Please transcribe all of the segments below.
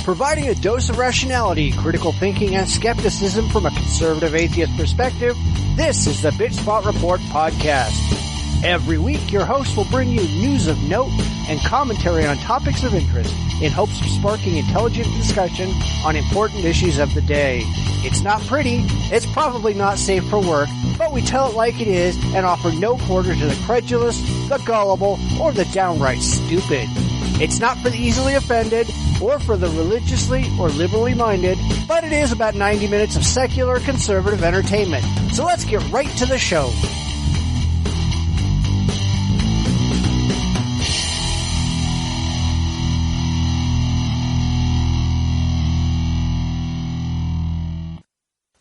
Providing a dose of rationality, critical thinking, and skepticism from a conservative atheist perspective, this is the Bitch Spot Report podcast. Every week, your host will bring you news of note and commentary on topics of interest in hopes of sparking intelligent discussion on important issues of the day. It's not pretty, it's probably not safe for work, but we tell it like it is and offer no quarter to the credulous, the gullible, or the downright stupid. It's not for the easily offended or for the religiously or liberally minded, but it is about 90 minutes of secular conservative entertainment. So let's get right to the show.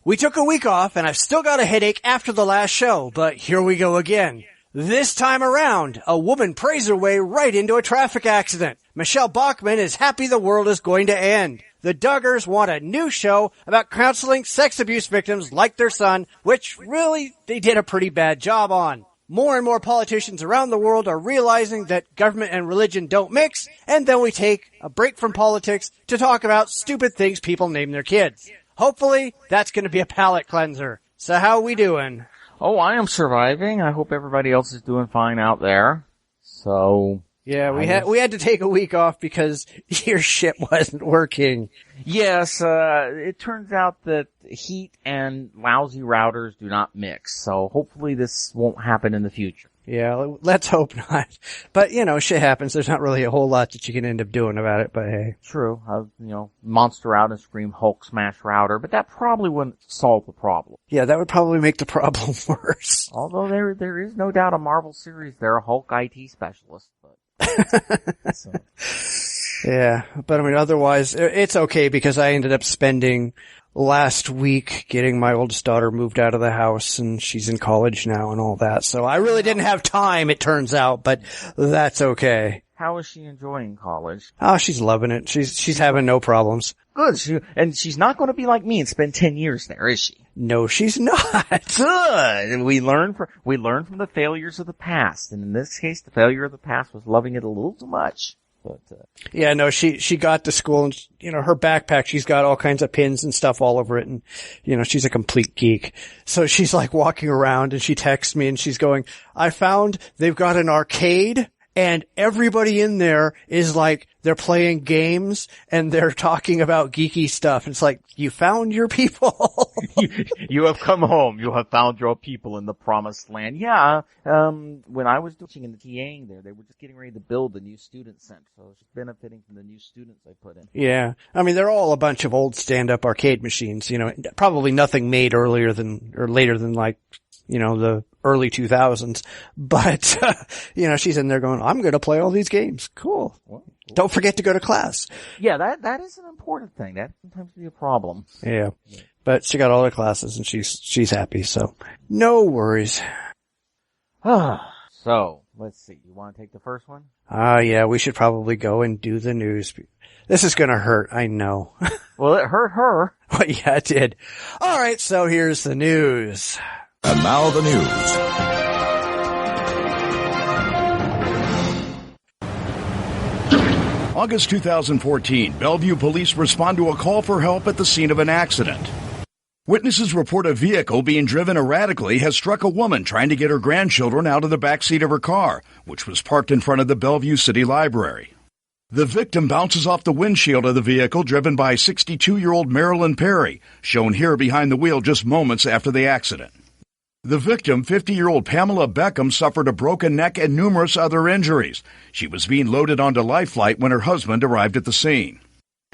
We took a week off and I've still got a headache after the last show, but here we go again. This time around, a woman prays her way right into a traffic accident. Michelle Bachmann is happy the world is going to end. The Duggars want a new show about counseling sex abuse victims like their son, which really they did a pretty bad job on. More and more politicians around the world are realizing that government and religion don't mix, and then we take a break from politics to talk about stupid things people name their kids. Hopefully, that's going to be a palate cleanser. So how are we doing? Oh, I am surviving. I hope everybody else is doing fine out there. So... yeah, we had to take a week off because your shit wasn't working. Yes, it turns out that heat and lousy routers do not mix. So hopefully this won't happen in the future. Yeah, let's hope not. But, you know, shit happens. There's not really a whole lot that you can end up doing about it, but hey. True. Monster out and scream Hulk smash router, but that probably wouldn't solve the problem. Yeah, that would probably make the problem worse. Although there is no doubt a Marvel series, they're a Hulk IT specialist, but. So. Yeah, but I mean, otherwise, it's okay because I ended up spending last week getting my oldest daughter moved out of the house and she's in college now and all that. So I really didn't have time, it turns out, but that's okay. How is she enjoying college? Oh, she's loving it. She's having no problems. Good. And she's not going to be like me and spend 10 years there, is she? No, she's not. Good. And we learn from the failures of the past. And in this case, the failure of the past was loving it a little too much. But, yeah, no, she got to school and, her backpack, she's got all kinds of pins and stuff all over it. And, she's a complete geek. So she's like walking around and she texts me and she's going, I found they've got an arcade and everybody in there is like, they're playing games and they're talking about geeky stuff. It's like, you found your people. You have come home. You have found your people in the promised land. Yeah. When I was teaching in the TAing there, they were just getting ready to build the new student center. So it's benefiting from the new students I put in. Yeah. I mean, they're all a bunch of old stand-up arcade machines, probably nothing made later than like, the early 2000s. But, she's in there going, I'm going to play all these games. Cool. Well, don't forget to go to class. Yeah, that is an important thing. That sometimes be a problem. Yeah. But she got all her classes and she's happy, so no worries. So, let's see. You want to take the first one? Yeah, we should probably go and do the news. This is gonna hurt, I know. Well, it hurt her. Well, yeah, it did. Alright, so here's the news. And now the news. August 2014, Bellevue police respond to a call for help at the scene of an accident. Witnesses report a vehicle being driven erratically has struck a woman trying to get her grandchildren out of the back seat of her car, which was parked in front of the Bellevue City Library. The victim bounces off the windshield of the vehicle driven by 62-year-old Marilyn Perry, shown here behind the wheel just moments after the accident. The victim, 50-year-old Pamela Beckham, suffered a broken neck and numerous other injuries. She was being loaded onto life flight when her husband arrived at the scene.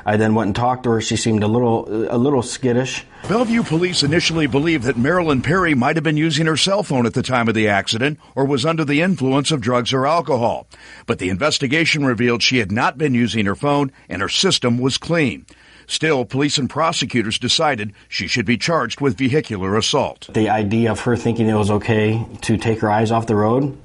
I then went and talked to her. She seemed a little skittish. Bellevue police initially believed that Marilyn Perry might have been using her cell phone at the time of the accident or was under the influence of drugs or alcohol. But the investigation revealed she had not been using her phone and her system was clean. Still, police and prosecutors decided she should be charged with vehicular assault. The idea of her thinking it was okay to take her eyes off the road,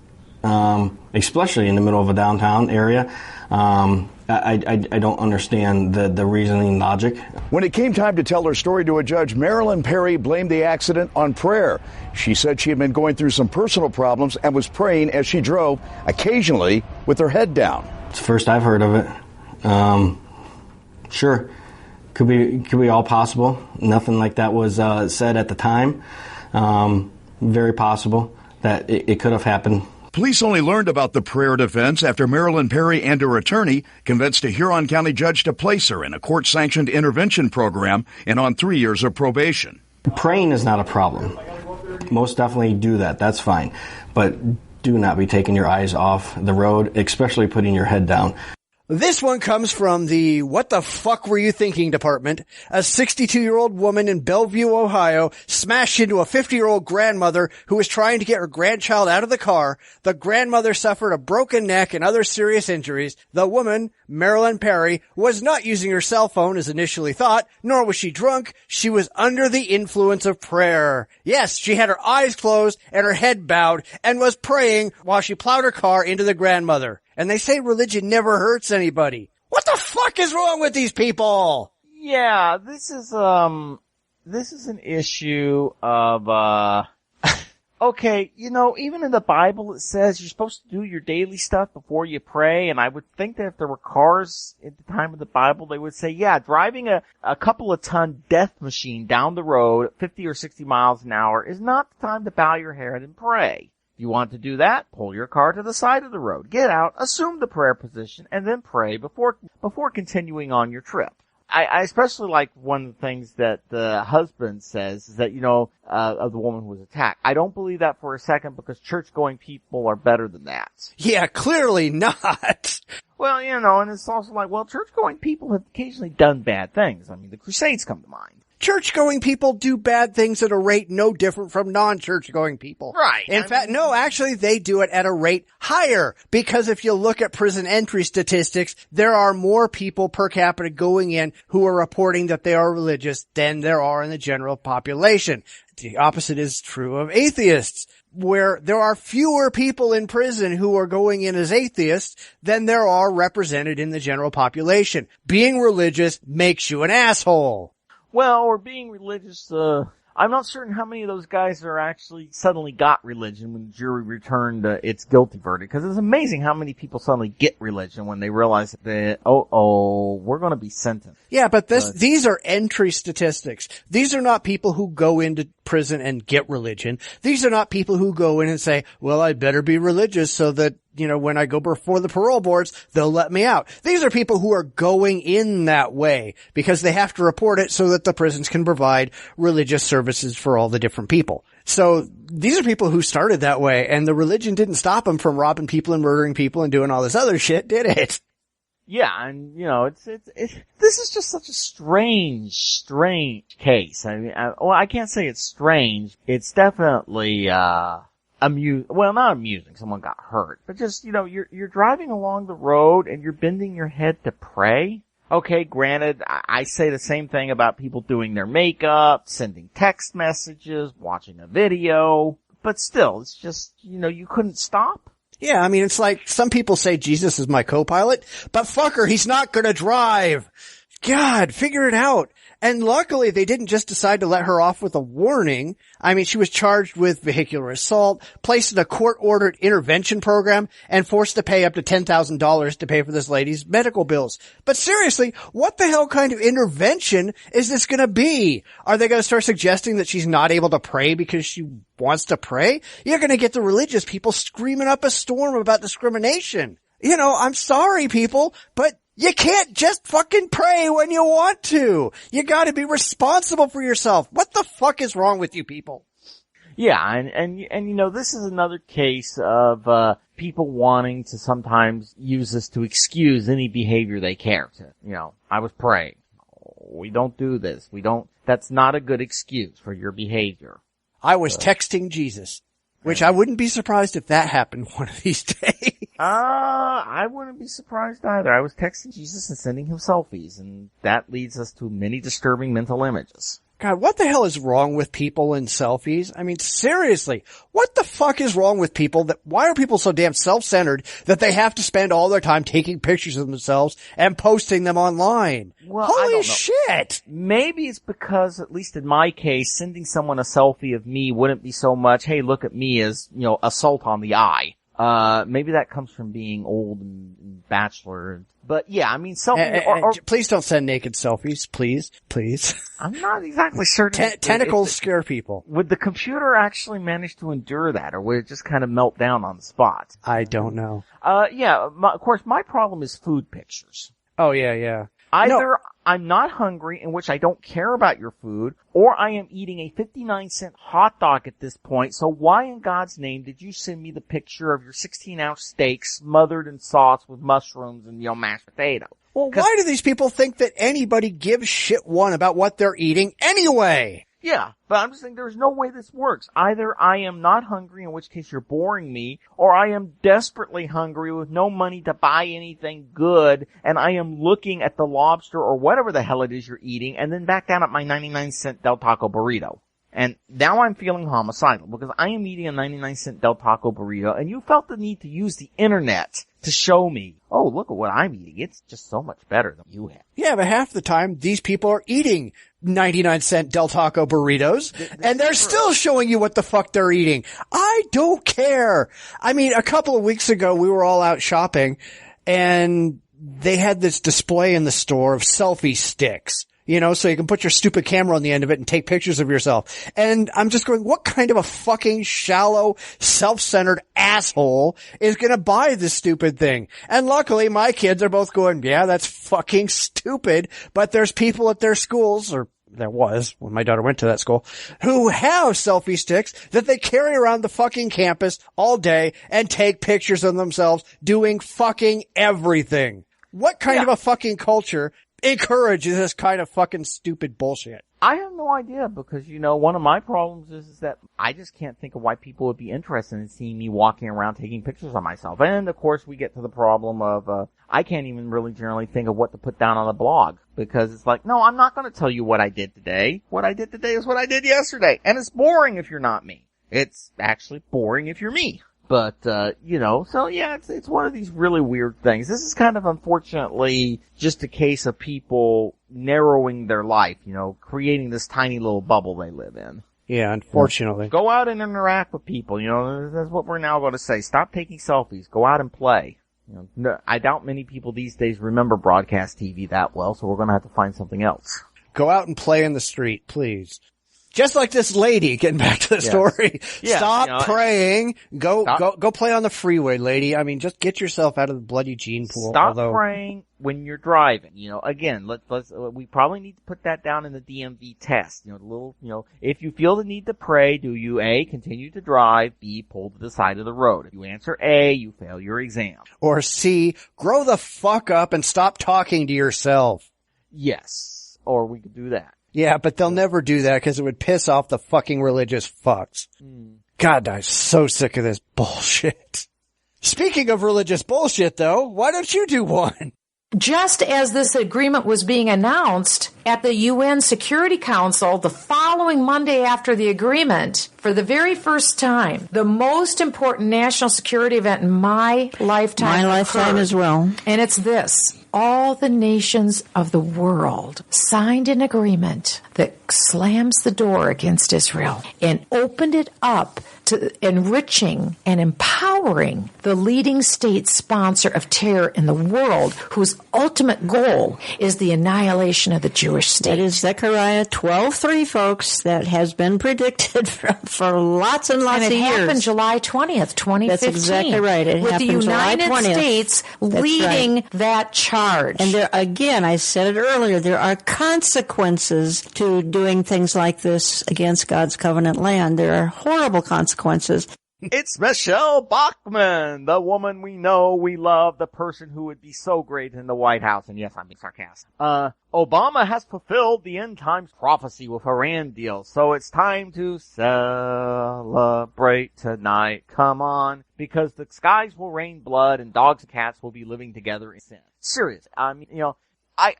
especially in the middle of a downtown area, I don't understand the reasoning logic. When it came time to tell her story to a judge, Marilyn Perry blamed the accident on prayer. She said she had been going through some personal problems and was praying as she drove, occasionally with her head down. It's the first I've heard of it. Sure. Could be all possible. Nothing like that was said at the time. Very possible that it could have happened. Police only learned about the prayer defense after Marilyn Perry and her attorney convinced a Huron County judge to place her in a court-sanctioned intervention program and on 3 years of probation. Praying is not a problem. Most definitely do that. That's fine. But do not be taking your eyes off the road, especially putting your head down. This one comes from the "What the fuck were you thinking" department. A 62-year-old woman in Bellevue, Ohio, smashed into a 50-year-old grandmother who was trying to get her grandchild out of the car. The grandmother suffered a broken neck and other serious injuries. The woman, Marilyn Perry, was not using her cell phone as initially thought, nor was she drunk. She was under the influence of prayer. Yes, she had her eyes closed and her head bowed and was praying while she plowed her car into the grandmother. And they say religion never hurts anybody. What the fuck is wrong with these people? Yeah, this is an issue of, okay, even in the Bible it says you're supposed to do your daily stuff before you pray, and I would think that if there were cars at the time of the Bible, they would say, yeah, driving a couple of ton death machine down the road at 50 or 60 miles an hour is not the time to bow your head and pray. If you want to do that, pull your car to the side of the road, get out, assume the prayer position, and then pray before continuing on your trip. I especially like one of the things that the husband says is that, of the woman who was attacked. I don't believe that for a second because church-going people are better than that. Yeah, clearly not. Well, and it's also like, well, church-going people have occasionally done bad things. I mean, the Crusades come to mind. Church-going people do bad things at a rate no different from non-church-going people. Right. In fact, no, actually, they do it at a rate higher. Because if you look at prison entry statistics, there are more people per capita going in who are reporting that they are religious than there are in the general population. The opposite is true of atheists, where there are fewer people in prison who are going in as atheists than there are represented in the general population. Being religious makes you an asshole. Well, or being religious, I'm not certain how many of those guys are actually suddenly got religion when the jury returned its guilty verdict. Because it's amazing how many people suddenly get religion when they realize that, we're going to be sentenced. Yeah, but these are entry statistics. These are not people who go into prison and get religion. These are not people who go in and say, well, I better be religious so that, when I go before the parole boards, they'll let me out. These are people who are going in that way because they have to report it so that the prisons can provide religious services for all the different people. So these are people who started that way, and the religion didn't stop them from robbing people and murdering people and doing all this other shit, did it? Yeah, and it's this is just such a strange case. I mean, I can't say it's strange. It's definitely not amusing. Someone got hurt, but just you're driving along the road and you're bending your head to pray. Okay, granted, I say the same thing about people doing their makeup, sending text messages, watching a video, but still, it's just you couldn't stop. Yeah, I mean, it's like some people say Jesus is my co-pilot, but fucker, he's not gonna drive. God, figure it out. And luckily, they didn't just decide to let her off with a warning. I mean, she was charged with vehicular assault, placed in a court-ordered intervention program, and forced to pay up to $10,000 to pay for this lady's medical bills. But seriously, what the hell kind of intervention is this gonna be? Are they gonna start suggesting that she's not able to pray because she wants to pray? You're gonna get the religious people screaming up a storm about discrimination. I'm sorry, people, but you can't just fucking pray when you want to. You gotta be responsible for yourself. What the fuck is wrong with you people? Yeah, and this is another case of, people wanting to sometimes use this to excuse any behavior they care to. I was praying. We don't do this. That's not a good excuse for your behavior. I was texting Jesus. Which I wouldn't be surprised if that happened one of these days. I wouldn't be surprised either. I was texting Jesus and sending him selfies, and that leads us to many disturbing mental images. God, what the hell is wrong with people in selfies? I mean, seriously, what the fuck is wrong with people why are people so damn self-centered that they have to spend all their time taking pictures of themselves and posting them online? Well, holy shit! Maybe it's because, at least in my case, sending someone a selfie of me wouldn't be so much, hey, look at me, as, assault on the eye. Maybe that comes from being old and bachelor. But yeah, I mean, please don't send naked selfies, please. I'm not exactly certain. Tentacles scare people. Would the computer actually manage to endure that, or would it just kind of melt down on the spot? I don't know. Of course, my problem is food pictures. Oh, yeah. Either I'm not hungry, in which I don't care about your food, or I am eating a 59-cent hot dog at this point, so why in God's name did you send me the picture of your 16-ounce steak smothered in sauce with mushrooms and, mashed potato? Well, why do these people think that anybody gives shit one about what they're eating anyway? Yeah, but I'm just saying there's no way this works. Either I am not hungry, in which case you're boring me, or I am desperately hungry with no money to buy anything good, and I am looking at the lobster or whatever the hell it is you're eating, and then back down at my 99-cent Del Taco burrito. And now I'm feeling homicidal, because I am eating a 99-cent Del Taco burrito, and you felt the need to use the internet to show me, oh, look at what I'm eating. It's just so much better than you have. Yeah, but half the time, these people are eating 99-cent Del Taco burritos, and they're still showing you what the fuck they're eating. I don't care. I mean, a couple of weeks ago, we were all out shopping, and they had this display in the store of selfie sticks. So you can put your stupid camera on the end of it and take pictures of yourself. And I'm just going, what kind of a fucking shallow, self-centered asshole is gonna buy this stupid thing? And luckily, my kids are both going, yeah, that's fucking stupid, but there's people at their schools, or there was, when my daughter went to that school, who have selfie sticks that they carry around the fucking campus all day and take pictures of themselves doing fucking everything. What kind of a fucking culture encourages this kind of fucking stupid bullshit? I have no idea, because, one of my problems is that I just can't think of why people would be interested in seeing me walking around taking pictures of myself. And, of course, we get to the problem of, I can't even really generally think of what to put down on a blog, because it's like, no, I'm not going to tell you what I did today. What I did today is what I did yesterday. And it's boring if you're not me. It's actually boring if you're me. But, so yeah, it's one of these really weird things. This is kind of, unfortunately, just a case of people narrowing their life, creating this tiny little bubble they live in. Yeah, unfortunately. Go out and interact with people, that's what we're now going to say. Stop taking selfies. Go out and play. I doubt many people these days remember broadcast TV that well, so we're going to have to find something else. Go out and play in the street, please. Just like this lady, getting back to the story. Yeah, stop praying. Go play on the freeway, lady. I mean, just get yourself out of the bloody gene pool. Stop praying when you're driving. Again, we probably need to put that down in the DMV test. If you feel the need to pray, do you A, continue to drive, B, pull to the side of the road? If you answer A, you fail your exam. Or C, grow the fuck up and stop talking to yourself. Yes. Or we could do that. Yeah, but they'll never do that because it would piss off the fucking religious fucks. God, I'm so sick of this bullshit. Speaking of religious bullshit, though, why don't you do one? Just as this agreement was being announced at the UN Security Council the following Monday after the agreement, for the very first time, the most important national security event in my lifetime. My lifetime as well. And it's this. All the nations of the world signed an agreement that slams the door against Israel and opened it up to enriching and empowering the leading state sponsor of terror in the world, whose ultimate goal is the annihilation of the Jewish state. That is Zechariah 12:3, folks. That has been predicted for lots and lots of years. And it happened July 20th, 2015. That's exactly right. It with happened the United July 20th. States leading that charge. And there, again, I said it earlier, there are consequences to doing things like this against God's covenant land. There are horrible consequences. It's Michelle Bachmann, the woman we know, we love, the person who would be so great in the White House. And yes, I'm being sarcastic. Obama has fulfilled the end times prophecy with Iran deal, so it's time to celebrate tonight. Come on, because the skies will rain blood and dogs and cats will be living together in sin. Serious. I mean, I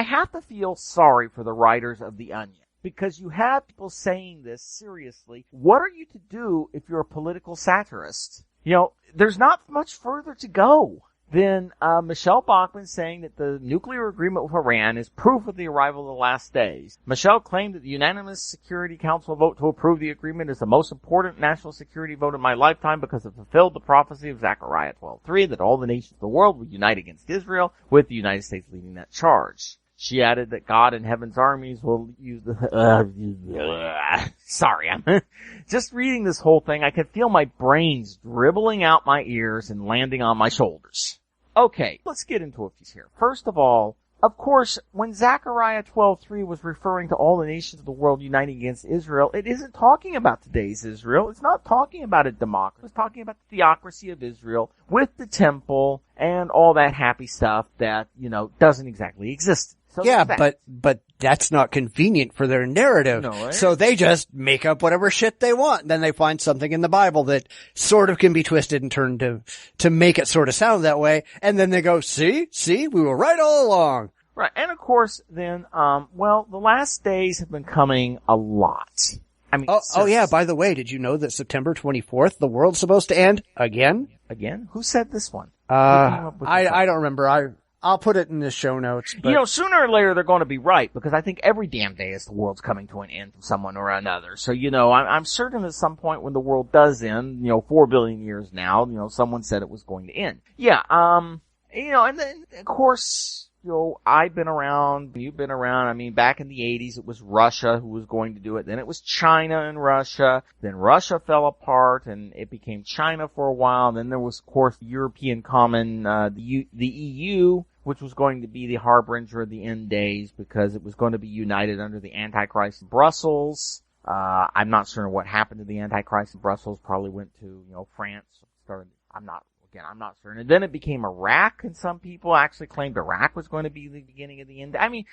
have to feel sorry for the writers of The Onion. Because you have people saying this seriously. What are you to do if you're a political satirist? There's not much further to go. then Michelle Bachmann saying that the nuclear agreement with Iran is proof of the arrival of the last days. Michelle claimed that the unanimous Security Council vote to approve the agreement is the most important national security vote in my lifetime because it fulfilled the prophecy of Zechariah 12:3 that all the nations of the world would unite against Israel, with the United States leading that charge. She added that God and heaven's armies will use the... Sorry, I'm just reading this whole thing. I could feel my brains dribbling out my ears and landing on my shoulders. Okay, let's get into a few here. First of all, of course, when Zechariah 12:3 was referring to all the nations of the world uniting against Israel, it isn't talking about today's Israel. It's not talking about a democracy. It's talking about the theocracy of Israel with the temple and all that happy stuff that, doesn't exactly exist. So yeah, but that's not convenient for their narrative. No, right? So they just make up whatever shit they want. Then they find something in the Bible that sort of can be twisted and turned to make it sort of sound that way. And then they go, see, we were right all along. Right. And of course then, the last days have been coming a lot. I mean, oh yeah, by the way, did you know that September 24th, the world's supposed to end again? Again? Who said this one? I don't remember. I'll put it in the show notes. But... sooner or later they're going to be right, because I think every damn day is the world's coming to an end from someone or another. So, I'm certain at some point when the world does end, 4 billion years now, someone said it was going to end. Yeah, and then, of course, I've been around, you've been around. I mean, back in the 80s, it was Russia who was going to do it. Then it was China and Russia. Then Russia fell apart, and it became China for a while. Then there was, of course, the European Common, the EU, which was going to be the harbinger of the end days because it was going to be united under the Antichrist in Brussels. I'm not certain what happened to the Antichrist in Brussels. Probably went to, France. I'm not certain. And then it became Iraq, and some people actually claimed Iraq was going to be the beginning of the end. I mean,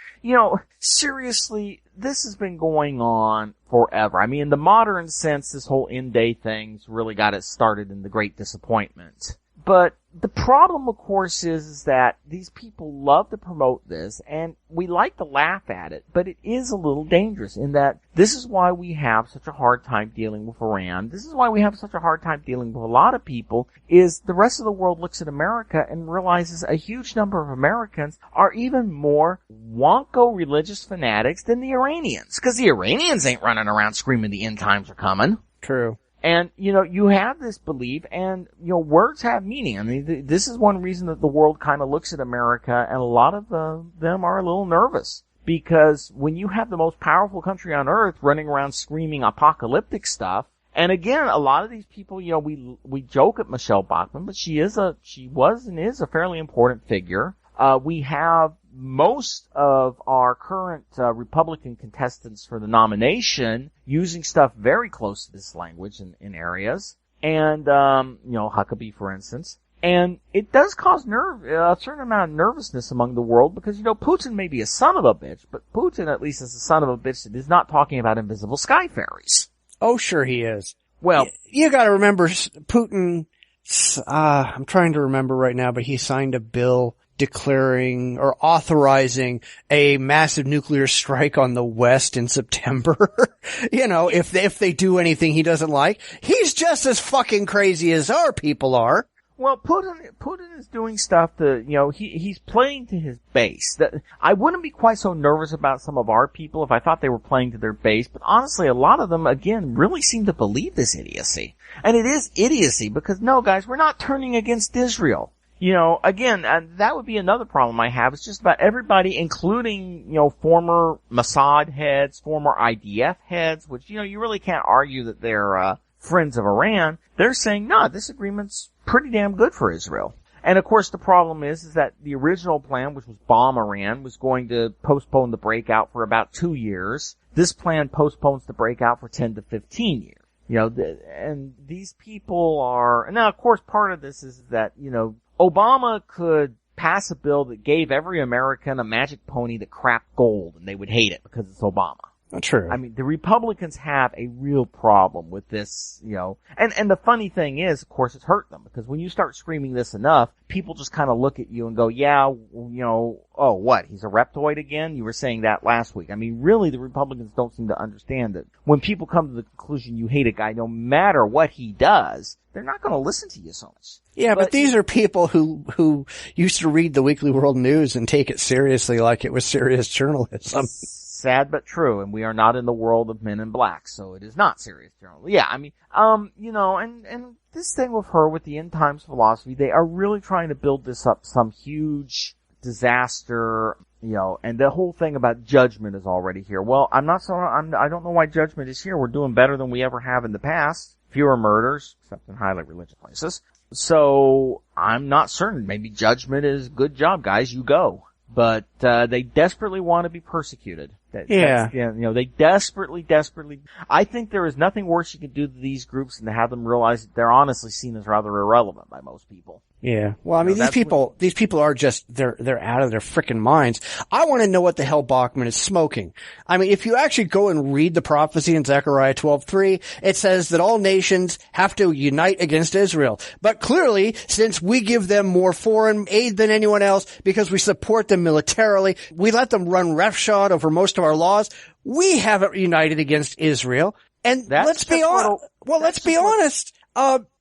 seriously, this has been going on forever. I mean, in the modern sense, this whole end day thing's really got it started in the Great Disappointment. But the problem, of course, is that these people love to promote this, and we like to laugh at it, but it is a little dangerous in that this is why we have such a hard time dealing with Iran. This is why we have such a hard time dealing with a lot of people, is the rest of the world looks at America and realizes a huge number of Americans are even more wonko religious fanatics than the Iranians. Because the Iranians ain't running around screaming the end times are coming. True. And, you have this belief, and, words have meaning. I mean, this is one reason that the world kind of looks at America, and a lot of them are a little nervous. Because when you have the most powerful country on earth running around screaming apocalyptic stuff, and again, a lot of these people, we joke at Michelle Bachmann, but she was and is a fairly important figure. We have most of our current Republican contestants for the nomination using stuff very close to this language in areas. And, Huckabee, for instance. And it does cause a certain amount of nervousness among the world because, Putin may be a son of a bitch, but Putin at least is a son of a bitch that is not talking about invisible sky fairies. Oh, sure he is. Well, you gotta remember, Putin, I'm trying to remember right now, but he signed a bill declaring or authorizing a massive nuclear strike on the West in September. If they do anything he doesn't like, he's just as fucking crazy as our people are. Well, Putin is doing stuff to, he's playing to his base. I wouldn't be quite so nervous about some of our people if I thought they were playing to their base, but honestly, a lot of them, again, really seem to believe this idiocy. And it is idiocy because, no, guys, we're not turning against Israel. Again, that would be another problem I have. It's just about everybody, including, former Mossad heads, former IDF heads, which, you really can't argue that they're, friends of Iran. They're saying, no, this agreement's pretty damn good for Israel. And of course the problem is that the original plan, which was bomb Iran, was going to postpone the breakout for about 2 years. This plan postpones the breakout for 10 to 15 years. And these people are, now of course part of this is that, Obama could pass a bill that gave every American a magic pony that cracked gold and they would hate it because it's Obama. True. I mean, the Republicans have a real problem with this, and the funny thing is, of course, it's hurt them, because when you start screaming this enough, people just kind of look at you and go, yeah, oh, what, he's a reptoid again? You were saying that last week. I mean, really, the Republicans don't seem to understand that when people come to the conclusion you hate a guy, no matter what he does, they're not going to listen to you so much. Yeah, but these are people who used to read the Weekly World News and take it seriously like it was serious journalism. Sad but true, and we are not in the world of Men in Black, so it is not serious journalism. Yeah, I mean, and this thing with her, with the end times philosophy, they are really trying to build this up some huge disaster, and the whole thing about judgment is already here. Well, I don't know why judgment is here. We're doing better than we ever have in the past. Fewer murders, except in highly religious places. So, I'm not certain. Maybe judgment is good job, guys, you go. But, they desperately want to be persecuted. They desperately, I think there is nothing worse you can do to these groups than to have them realize that they're honestly seen as rather irrelevant by most people. Yeah. Well, I mean, these people are just, they're out of their frickin' minds. I want to know what the hell Bachman is smoking. I mean, if you actually go and read the prophecy in Zechariah 12:3, it says that all nations have to unite against Israel. But clearly, since we give them more foreign aid than anyone else because we support them militarily, we let them run roughshod over most of our laws, we haven't united against Israel. And let's be honest.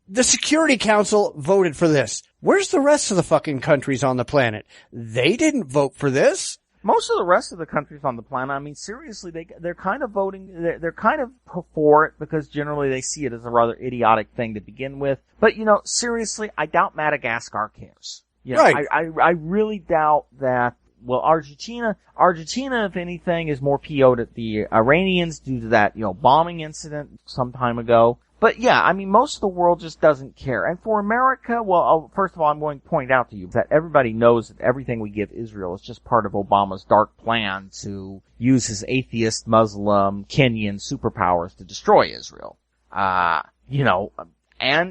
The Security Council voted for this. Where's the rest of the fucking countries on the planet? They didn't vote for this. Most of the rest of the countries on the planet, I mean, seriously, they're kind of voting, they're kind of for it because generally they see it as a rather idiotic thing to begin with. But, seriously, I doubt Madagascar cares. Right. I really doubt that. Well, Argentina, if anything, is more PO'd at the Iranians due to that, bombing incident some time ago. But yeah, I mean, most of the world just doesn't care. And for America, well, first of all, I'm going to point out to you that everybody knows that everything we give Israel is just part of Obama's dark plan to use his atheist, Muslim, Kenyan superpowers to destroy Israel. And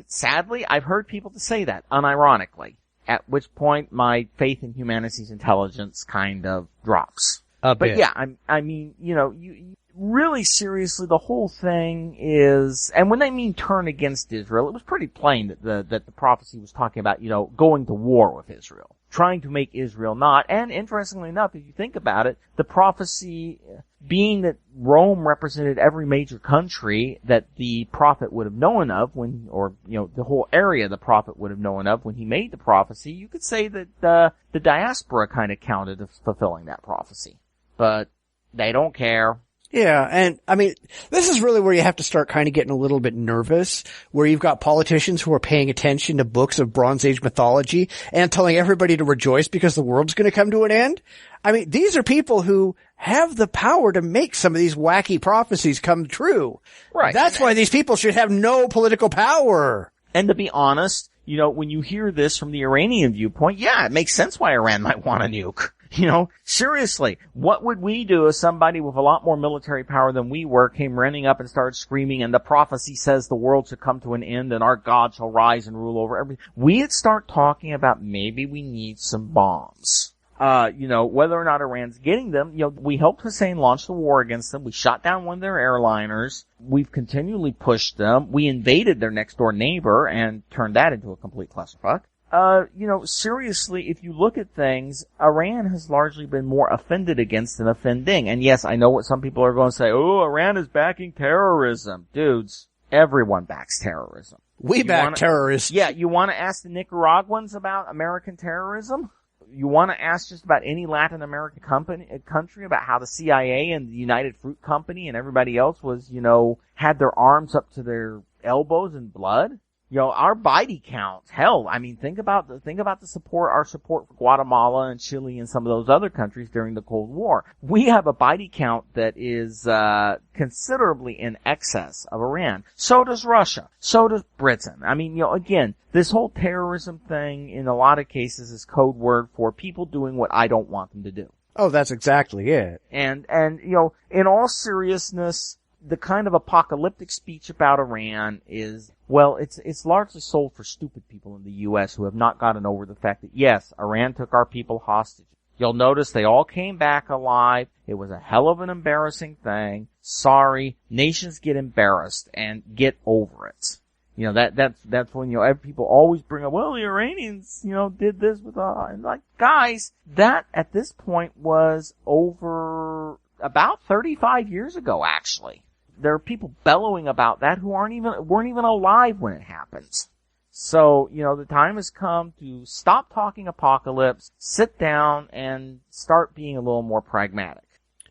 sadly, I've heard people to say that, unironically. At which point my faith in humanity's intelligence kind of drops. But yeah, I mean, you really seriously, the whole thing is, and when they mean turn against Israel, it was pretty plain that the prophecy was talking about, going to war with Israel, trying to make Israel not. And interestingly enough, if you think about it, the prophecy being that Rome represented every major country that the prophet would have known of the whole area the prophet would have known of when he made the prophecy, you could say that the diaspora kind of counted as fulfilling that prophecy. But they don't care. Yeah, and I mean, this is really where you have to start kind of getting a little bit nervous, where you've got politicians who are paying attention to books of Bronze Age mythology and telling everybody to rejoice because the world's going to come to an end. I mean, these are people who have the power to make some of these wacky prophecies come true. Right. That's why these people should have no political power. And to be honest, when you hear this from the Iranian viewpoint, yeah, it makes sense why Iran might want a nuke. Seriously, what would we do if somebody with a lot more military power than we were came running up and started screaming, and the prophecy says the world should come to an end and our God shall rise and rule over everything? We'd start talking about maybe we need some bombs. Whether or not Iran's getting them, we helped Hussein launch the war against them. We shot down one of their airliners. We've continually pushed them. We invaded their next door neighbor and turned that into a complete clusterfuck. Seriously, if you look at things, Iran has largely been more offended against than offending. And yes, I know what some people are going to say, oh, Iran is backing terrorism. Dudes, everyone backs terrorism. We back terrorists. Yeah, you want to ask the Nicaraguans about American terrorism? You want to ask just about any Latin American country about how the CIA and the United Fruit Company and everybody else was, had their arms up to their elbows in blood? Our body count, hell, I mean, think about our support for Guatemala and Chile and some of those other countries during the Cold War. We have a body count that is, considerably in excess of Iran. So does Russia. So does Britain. I mean, again, this whole terrorism thing in a lot of cases is code word for people doing what I don't want them to do. Oh, that's exactly it. And, in all seriousness, the kind of apocalyptic speech about Iran is, well, it's largely sold for stupid people in the U.S. who have not gotten over the fact that, yes, Iran took our people hostage. You'll notice they all came back alive. It was a hell of an embarrassing thing. Sorry. Nations get embarrassed and get over it. You know, that's when, people always bring up, well, the Iranians, did this with, and like, guys, that at this point was over about 35 years ago, actually. There are people bellowing about that who weren't even alive when it happens. So, the time has come to stop talking apocalypse, sit down, and start being a little more pragmatic.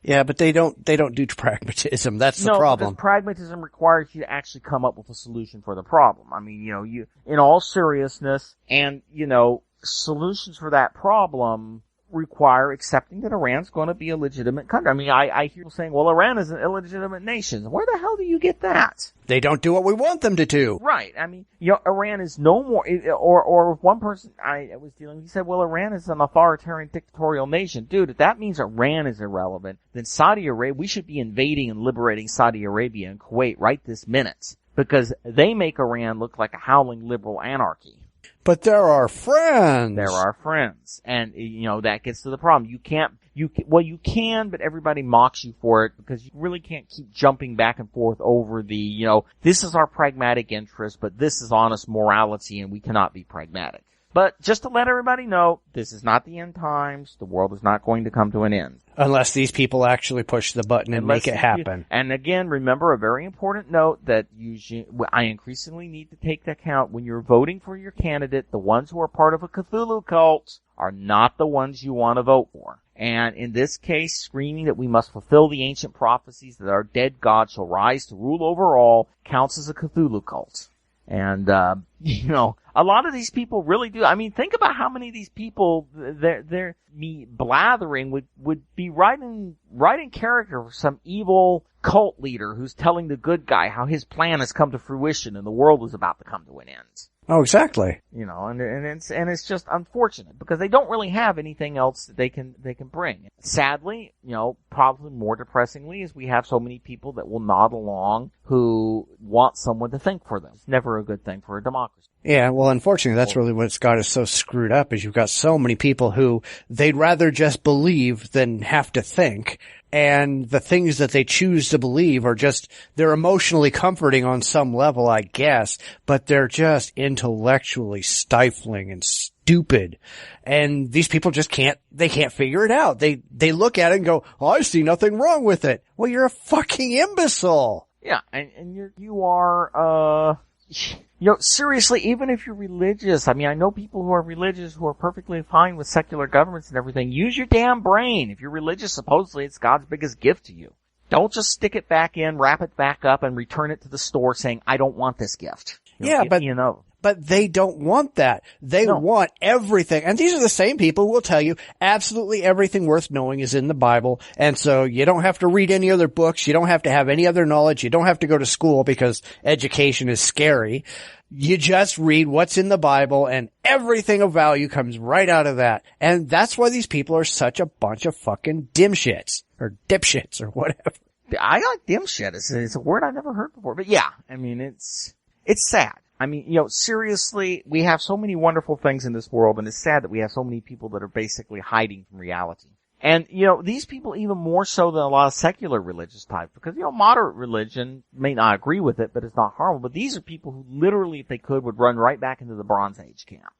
Yeah, but they don't do pragmatism. That's the problem. No, because pragmatism requires you to actually come up with a solution for the problem. I mean, you, in all seriousness, and, solutions for that problem require accepting that Iran's going to be a legitimate country. I mean, I hear people saying, well, Iran is an illegitimate nation. Where the hell do you get that? They don't do what we want them to do. Right. I mean, Iran is no more, or one person I was dealing with, he said, well, Iran is an authoritarian dictatorial nation. Dude, if that means Iran is irrelevant, then Saudi Arabia, we should be invading and liberating Saudi Arabia and Kuwait right this minute, because they make Iran look like a howling liberal anarchy. But they're our friends. They're our friends. And, that gets to the problem. You can, but everybody mocks you for it because you really can't keep jumping back and forth over the, this is our pragmatic interest, but this is honest morality and we cannot be pragmatic. But just to let everybody know, this is not the end times. The world is not going to come to an end. Unless these people actually push the button and make it happen. And again, remember a very important note that I increasingly need to take into account when you're voting for your candidate, the ones who are part of a Cthulhu cult are not the ones you want to vote for. And in this case, screaming that we must fulfill the ancient prophecies that our dead God shall rise to rule over all counts as a Cthulhu cult. And, a lot of these people really do. I mean, think about how many of these people, they're me blathering would be right in character for some evil cult leader who's telling the good guy how his plan has come to fruition and the world is about to come to an end. Oh, exactly. And it's just unfortunate because they don't really have anything else that they can bring. Sadly, probably more depressingly is we have so many people that will nod along who want someone to think for them. It's never a good thing for a democracy. Yeah, well, unfortunately, that's really what's got us so screwed up is you've got so many people who they'd rather just believe than have to think. And the things that they choose to believe are they're emotionally comforting on some level, I guess, but they're just intellectually stifling and stupid. And these people just can't figure it out. They look at it and go, oh, I see nothing wrong with it. Well, you're a fucking imbecile. Yeah, and you are, seriously, even if you're religious, I mean, I know people who are religious who are perfectly fine with secular governments and everything. Use your damn brain. If you're religious, supposedly it's God's biggest gift to you. Don't just stick it back in, wrap it back up, and return it to the store saying, I don't want this gift. But they don't want that. They want everything. And these are the same people who will tell you absolutely everything worth knowing is in the Bible. And so you don't have to read any other books. You don't have to have any other knowledge. You don't have to go to school because education is scary. You just read what's in the Bible and everything of value comes right out of that. And that's why these people are such a bunch of fucking dimshits or dipshits or whatever. I like dimshit. It's a word I've never heard before. But yeah, I mean, it's sad. I mean, seriously, we have so many wonderful things in this world, and it's sad that we have so many people that are basically hiding from reality. And, these people even more so than a lot of secular religious types, because, moderate religion may not agree with it, but it's not harmful. But these are people who literally, if they could, would run right back into the Bronze Age camp.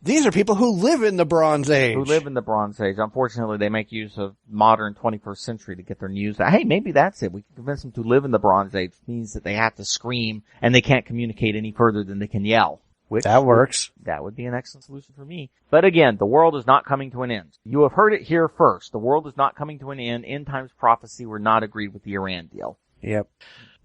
These are people who live in the Bronze Age. Unfortunately, they make use of modern 21st century to get their news out. Hey, maybe that's it. We can convince them to live in the Bronze Age. It means that they have to scream and they can't communicate any further than they can yell. That works. That would be an excellent solution for me. But again, the world is not coming to an end. You have heard it here first. The world is not coming to an end. End times prophecy were not agreed with the Iran deal. Yep.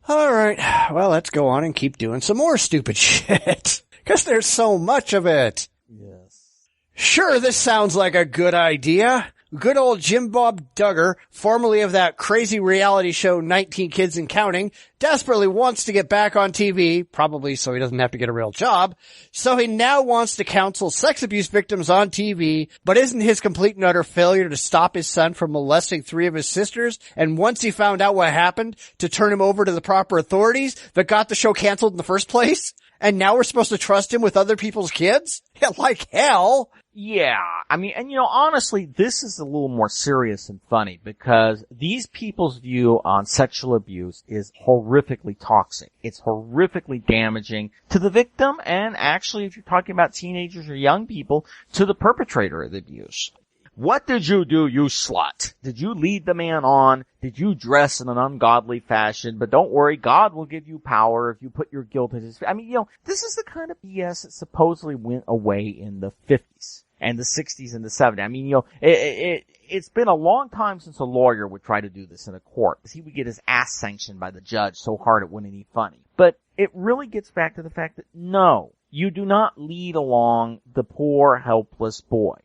All right. Well, let's go on and keep doing some more stupid shit. Because there's so much of it. Yes. Sure, this sounds like a good idea. Good old Jim Bob Duggar, formerly of that crazy reality show 19 Kids and Counting, desperately wants to get back on TV, probably so he doesn't have to get a real job. So he now wants to counsel sex abuse victims on TV, but isn't his complete and utter failure to stop his son from molesting 3 of his sisters, and once he found out what happened, to turn him over to the proper authorities that got the show canceled in the first place? And now we're supposed to trust him with other people's kids? Like hell. Yeah, I mean, and honestly, this is a little more serious and funny because these people's view on sexual abuse is horrifically toxic. It's horrifically damaging to the victim and actually, if you're talking about teenagers or young people, to the perpetrator of the abuse. What did you do, you slut? Did you lead the man on? Did you dress in an ungodly fashion? But don't worry, God will give you power if you put your guilt in his... I mean, this is the kind of BS that supposedly went away in the 50s. And the 60s and the 70s. I mean, it's been a long time since a lawyer would try to do this in a court. He would get his ass sanctioned by the judge so hard it wouldn't be funny. But it really gets back to the fact that no, you do not lead along the poor, helpless boy.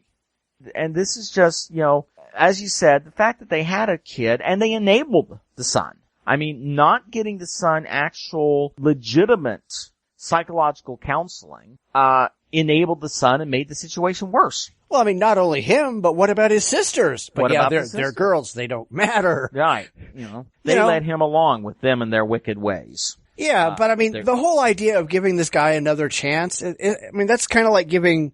And this is just, as you said, the fact that they had a kid and they enabled the son. I mean, not getting the son actual legitimate psychological counseling, enabled the son and made the situation worse. Well, I mean, not only him, but what about his sisters? But what yeah, about they're girls. They don't matter. Right. They led him along with them and their wicked ways. Yeah, but I mean, the whole idea of giving this guy another chance, I mean, that's kind of like giving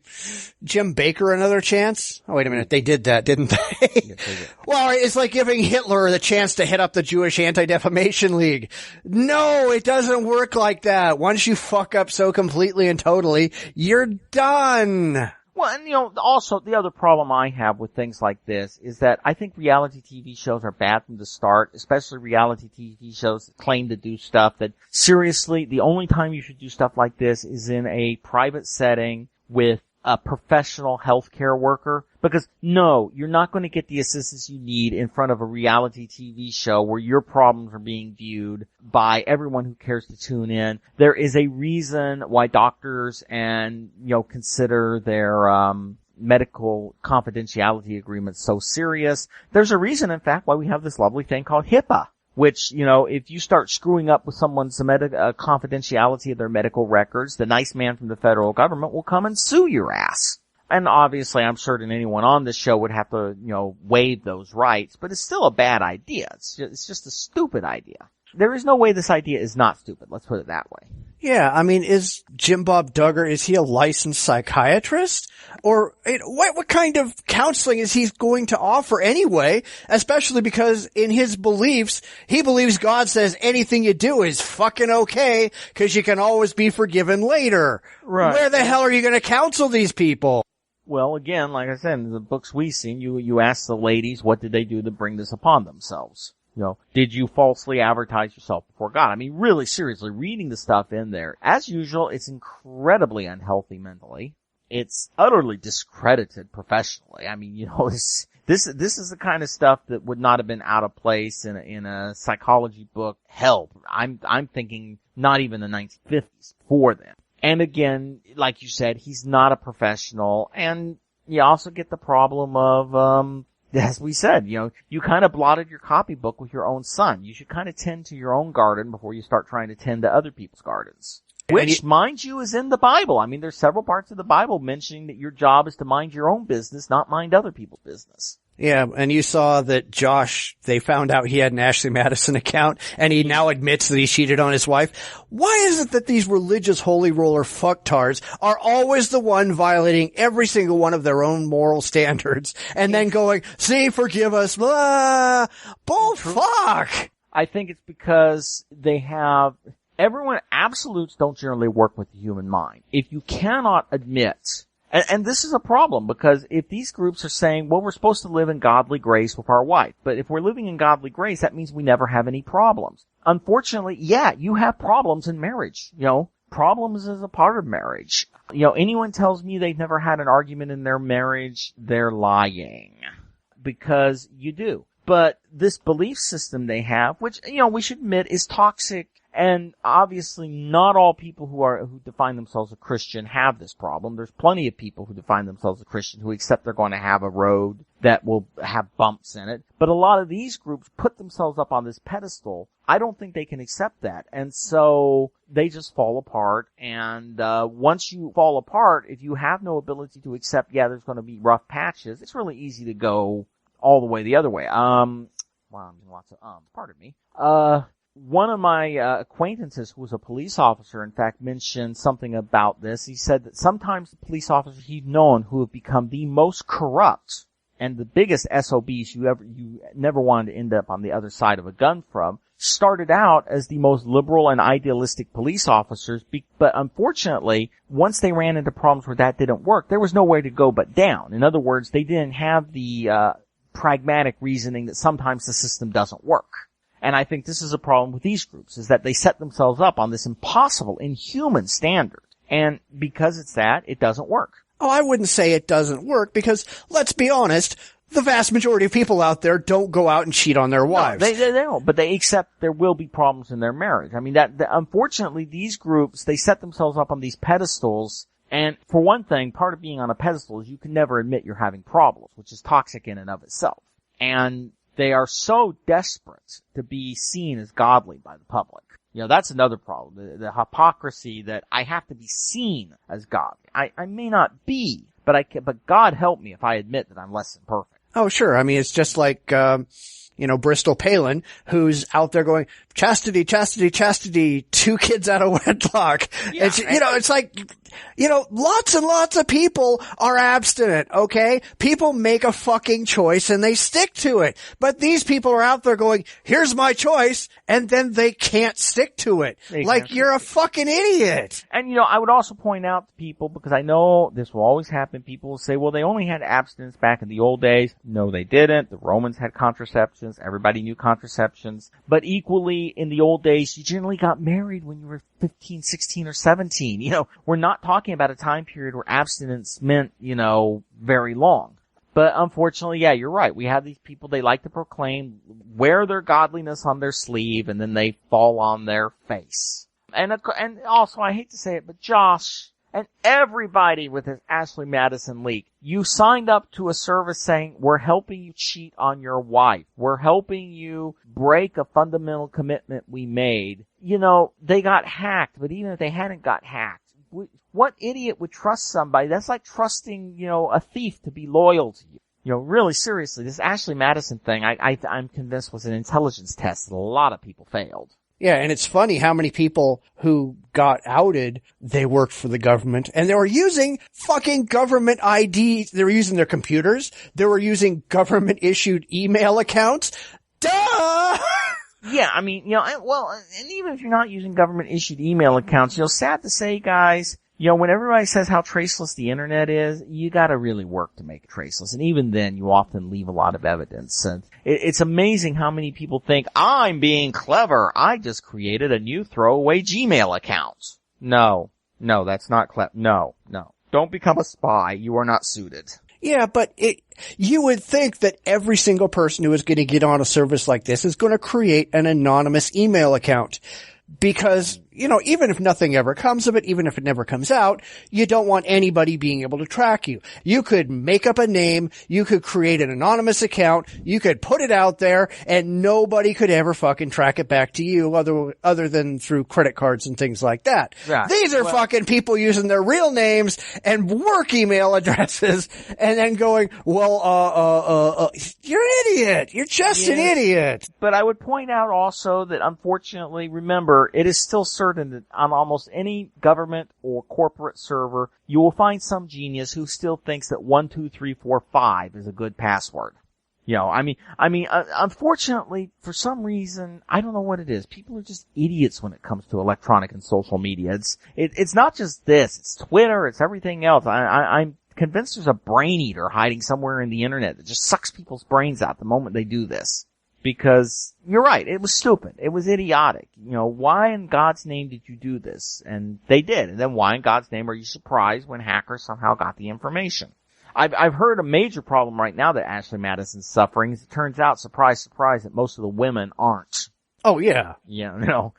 Jim Baker another chance. Oh, wait a minute. They did that, didn't they? Yes, they did. Well, it's like giving Hitler the chance to hit up the Jewish Anti-Defamation League. No, it doesn't work like that. Once you fuck up so completely and totally, you're done. Well, and also the other problem I have with things like this is that I think reality TV shows are bad from the start, especially reality TV shows that claim to do stuff that, seriously, the only time you should do stuff like this is in a private setting with a professional healthcare worker. Because, no, you're not going to get the assistance you need in front of a reality TV show where your problems are being viewed by everyone who cares to tune in. There is a reason why doctors and, consider their, medical confidentiality agreements so serious. There's a reason, in fact, why we have this lovely thing called HIPAA. Which, if you start screwing up with someone's confidentiality of their medical records, the nice man from the federal government will come and sue your ass. And obviously, I'm certain anyone on this show would have to, waive those rights, but it's still a bad idea. It's just a stupid idea. There is no way this idea is not stupid. Let's put it that way. Yeah, I mean, is Jim Bob Duggar, is he a licensed psychiatrist? Or what kind of counseling is he going to offer anyway? Especially because in his beliefs, he believes God says anything you do is fucking okay because you can always be forgiven later. Right. Where the hell are you going to counsel these people? Well, again, like I said, in the books we've seen, you ask the ladies, what did they do to bring this upon themselves? Did you falsely advertise yourself before God? I mean, really, seriously, reading the stuff in there. As usual, it's incredibly unhealthy mentally. It's utterly discredited professionally. I mean, this is the kind of stuff that would not have been out of place in a psychology book. Hell, I'm thinking not even the 1950s for them. And again, like you said, he's not a professional, and you also get the problem of, as we said, you kind of blotted your copybook with your own son. You should kind of tend to your own garden before you start trying to tend to other people's gardens. Which, mind you, is in the Bible. I mean, there's several parts of the Bible mentioning that your job is to mind your own business, not mind other people's business. Yeah, and you saw that Josh, they found out he had an Ashley Madison account, and he now admits that he cheated on his wife. Why is it that these religious holy roller fucktards are always the one violating every single one of their own moral standards, and then going, see, forgive us, blah, bull fuck? I think it's because everyone, absolutes don't generally work with the human mind. If you cannot admit... And this is a problem because if these groups are saying, well, we're supposed to live in godly grace with our wife, but if we're living in godly grace, that means we never have any problems. Unfortunately, yeah, you have problems in marriage. Problems is a part of marriage. Anyone tells me they've never had an argument in their marriage, they're lying. Because you do. But this belief system they have, which, we should admit is toxic. And obviously not all people who define themselves a Christian have this problem. There's plenty of people who define themselves a Christian who accept they're going to have a road that will have bumps in it. But a lot of these groups put themselves up on this pedestal. I don't think they can accept that. And so they just fall apart. And once you fall apart, if you have no ability to accept, there's going to be rough patches, it's really easy to go all the way the other way. Wow, I'm doing lots of pardon me. one of my acquaintances who was a police officer, in fact, mentioned something about this. He said that sometimes the police officers he'd known who have become the most corrupt and the biggest SOBs you never wanted to end up on the other side of a gun from, started out as the most liberal and idealistic police officers, but unfortunately, once they ran into problems where that didn't work, there was nowhere to go but down. In other words, they didn't have the pragmatic reasoning that sometimes the system doesn't work. And I think this is a problem with these groups, is that they set themselves up on this impossible, inhuman standard. And because it's that, it doesn't work. Oh, I wouldn't say it doesn't work because, let's be honest, the vast majority of people out there don't go out and cheat on their wives. No, they don't, but they accept there will be problems in their marriage. I mean, unfortunately, these groups, they set themselves up on these pedestals, and for one thing, part of being on a pedestal is you can never admit you're having problems, which is toxic in and of itself. And they are so desperate to be seen as godly by the public. You know, that's another problem, the hypocrisy that I have to be seen as godly. I may not be, but God help me if I admit that I'm less than perfect. Oh, sure. I mean, it's just like, Bristol Palin, who's out there going, chastity, chastity, chastity, 2 kids out of wedlock. Yeah, It's like, lots and lots of people are abstinent, okay? People make a fucking choice and they stick to it. But these people are out there going, here's my choice, and then they can't stick to it. Like, you're a fucking idiot. And, I would also point out to people, because I know this will always happen, people will say, well, they only had abstinence back in the old days. No, they didn't. The Romans had contraceptions. Everybody knew contraceptions. But equally, in the old days, you generally got married when you were 15, 16, or 17. We're not talking about a time period where abstinence meant, very long. But unfortunately, yeah, you're right. We have these people, they like to proclaim, wear their godliness on their sleeve, and then they fall on their face. And also, I hate to say it, but Josh, and everybody with this Ashley Madison leak, you signed up to a service saying, we're helping you cheat on your wife. We're helping you break a fundamental commitment we made. They got hacked, but even if they hadn't got hacked, what idiot would trust somebody? That's like trusting, a thief to be loyal to you. Really seriously, this Ashley Madison thing, I'm convinced was an intelligence test that a lot of people failed. Yeah, and it's funny how many people who got outed, they worked for the government, and they were using fucking government IDs. They were using their computers. They were using government-issued email accounts. Duh! Yeah, I mean, and even if you're not using government-issued email accounts, sad to say, guys, when everybody says how traceless the internet is, you gotta really work to make it traceless. And even then, you often leave a lot of evidence. And it's amazing how many people think, I'm being clever. I just created a new throwaway Gmail account. No, that's not clever. No. Don't become a spy. You are not suited. Yeah, but you would think that every single person who is going to get on a service like this is going to create an anonymous email account. Because, even if nothing ever comes of it, even if it never comes out, you don't want anybody being able to track you. You could make up a name, you could create an anonymous account, you could put it out there, and nobody could ever fucking track it back to you other than through credit cards and things like that. Right. These are fucking people using their real names and work email addresses and then going, well, you're an idiot. You're just an idiot. But I would point out also that unfortunately, remember, it is still certain that on almost any government or corporate server, you will find some genius who still thinks that 12345 is a good password. Unfortunately, for some reason, I don't know what it is. People are just idiots when it comes to electronic and social media. It's not just this. It's Twitter. It's everything else. I'm convinced there's a brain eater hiding somewhere in the internet that just sucks people's brains out the moment they do this. Because you're right, it was stupid. It was idiotic. Why in God's name did you do this? And they did. And then why in God's name are you surprised when hackers somehow got the information? I've heard a major problem right now that Ashley Madison's suffering is it turns out, surprise, surprise, that most of the women aren't. Oh, yeah. Yeah,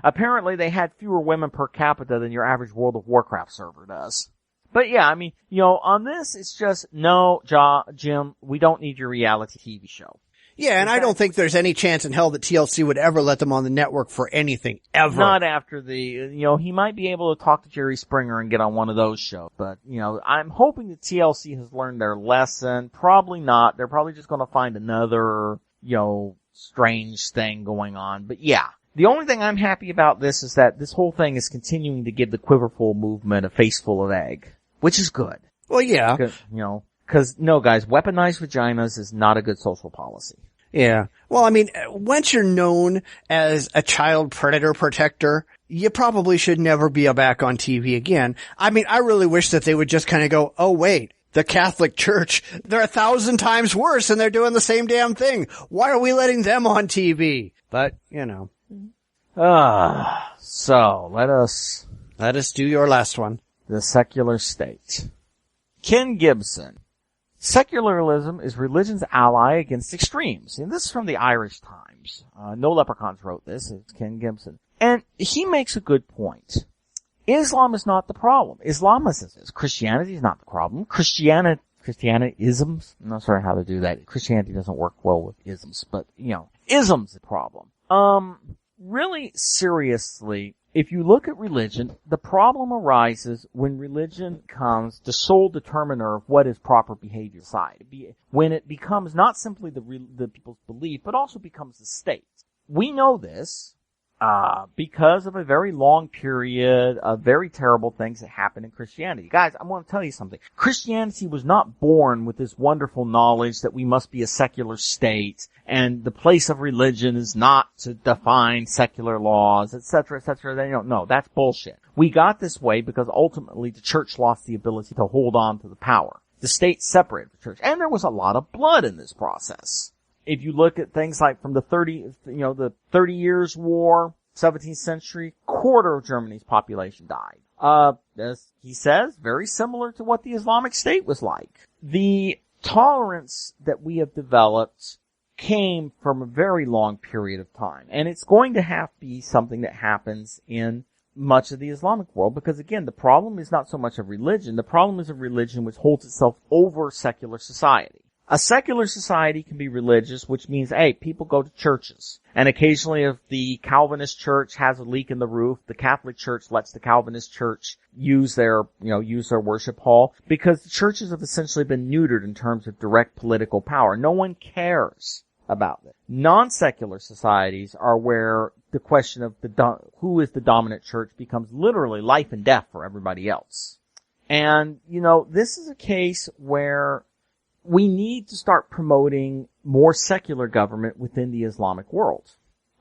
apparently they had fewer women per capita than your average World of Warcraft server does. But yeah, on this, it's just, no, Jim, we don't need your reality TV show. Yeah, and I don't think there's any chance in hell that TLC would ever let them on the network for anything, ever. Not after he might be able to talk to Jerry Springer and get on one of those shows. But, I'm hoping that TLC has learned their lesson. Probably not. They're probably just going to find another, strange thing going on. But yeah, The only thing I'm happy about this is that this whole thing is continuing to give the Quiverful movement a face full of egg, which is good. Well, yeah. Because, no, guys, weaponized vaginas is not a good social policy. Yeah. Well, I mean, once you're known as a child predator protector, you probably should never be back on TV again. I mean, I really wish that they would just kind of go, oh, wait, the Catholic Church, they're 1,000 times worse and they're doing the same damn thing. Why are we letting them on TV? But, So, let us do your last one. The secular state. Ken Gibson. Secularism is religion's ally against extremes. And this is from the Irish Times. No Leprechauns wrote this. It's Ken Gibson. And he makes a good point. Islam is not the problem. Islamism is. Christianity is not the problem. Christianisms, I'm not sure how to do that. Christianity doesn't work well with isms, but, ism's the problem. Really seriously, if you look at religion, the problem arises when religion becomes the sole determiner of what is proper behavior in society. When it becomes not simply the people's belief, but also becomes the state. We know this because of a very long period of very terrible things that happened in Christianity. Guys, I want to tell you something. Christianity was not born with this wonderful knowledge that we must be a secular state and the place of religion is not to define secular laws, etc., etc. They don't know. That's bullshit. We got this way because ultimately the church lost the ability to hold on to the power. The state separated the church. And there was a lot of blood in this process. If you look at things like from the 30 Years' War, 17th century, quarter of Germany's population died. As he says, very similar to what the Islamic State was like. The tolerance that we have developed came from a very long period of time. And it's going to have to be something that happens in much of the Islamic world because, again, the problem is not so much of religion. The problem is a religion which holds itself over secular society. A secular society can be religious, which means, hey, people go to churches. And occasionally if the Calvinist church has a leak in the roof, the Catholic church lets the Calvinist church use their worship hall because the churches have essentially been neutered in terms of direct political power. No one cares about it. Non-secular societies are where the question of who is the dominant church becomes literally life and death for everybody else. And, this is a case where we need to start promoting more secular government within the Islamic world.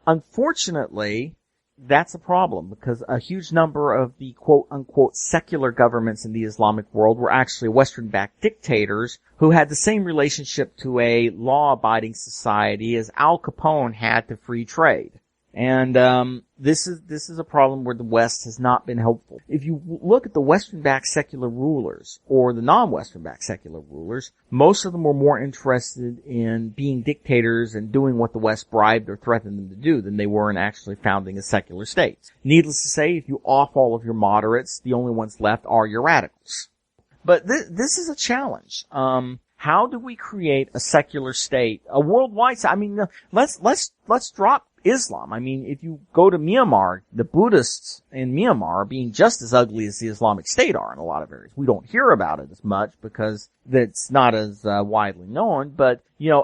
Unfortunately, that's a problem because a huge number of the quote-unquote secular governments in the Islamic world were actually Western-backed dictators who had the same relationship to a law-abiding society as Al Capone had to free trade. And this is a problem where the West has not been helpful. If you look at the Western-backed secular rulers or the non-Western-backed secular rulers, most of them were more interested in being dictators and doing what the West bribed or threatened them to do than they were in actually founding a secular state. Needless to say, if you off all of your moderates, the only ones left are your radicals. But this is a challenge. How do we create a secular state, a worldwide? I mean, let's drop Islam. I mean, if you go to Myanmar, the Buddhists in Myanmar are being just as ugly as the Islamic State are in a lot of areas. We don't hear about it as much because it's not as widely known, but,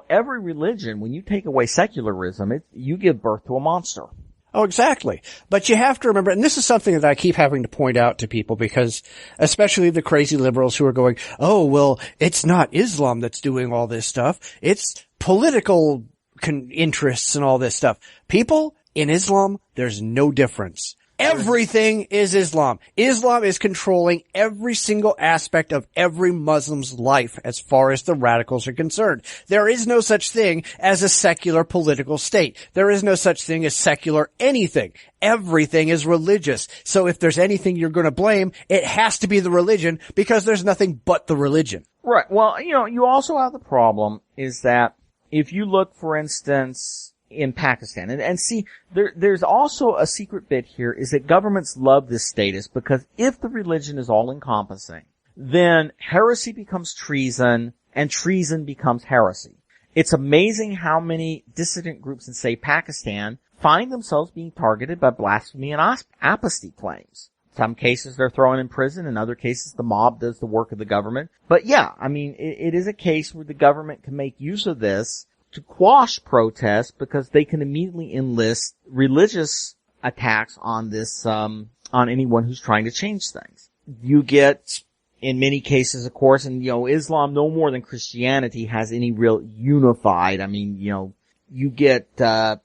every religion, when you take away secularism, you give birth to a monster. Oh, exactly. But you have to remember, and this is something that I keep having to point out to people because, especially the crazy liberals who are going, oh, well, it's not Islam that's doing all this stuff. It's political interests and all this stuff. People, in Islam, there's no difference. Everything is Islam. Islam is controlling every single aspect of every Muslim's life as far as the radicals are concerned. There is no such thing as a secular political state. There is no such thing as secular anything. Everything is religious. So if there's anything you're going to blame, it has to be the religion because there's nothing but the religion. Right. Well, you also have the problem is that if you look, for instance, in Pakistan, and see, there's also a secret bit here is that governments love this status because if the religion is all encompassing, then heresy becomes treason and treason becomes heresy. It's amazing how many dissident groups in, say, Pakistan find themselves being targeted by blasphemy and apostasy claims. In some cases they're thrown in prison, in other cases the mob does the work of the government. But yeah, I mean, it is a case where the government can make use of this to quash protests because they can immediately enlist religious attacks on this, on anyone who's trying to change things. You get, in many cases, of course, and, Islam, no more than Christianity, has any real unified, you get, the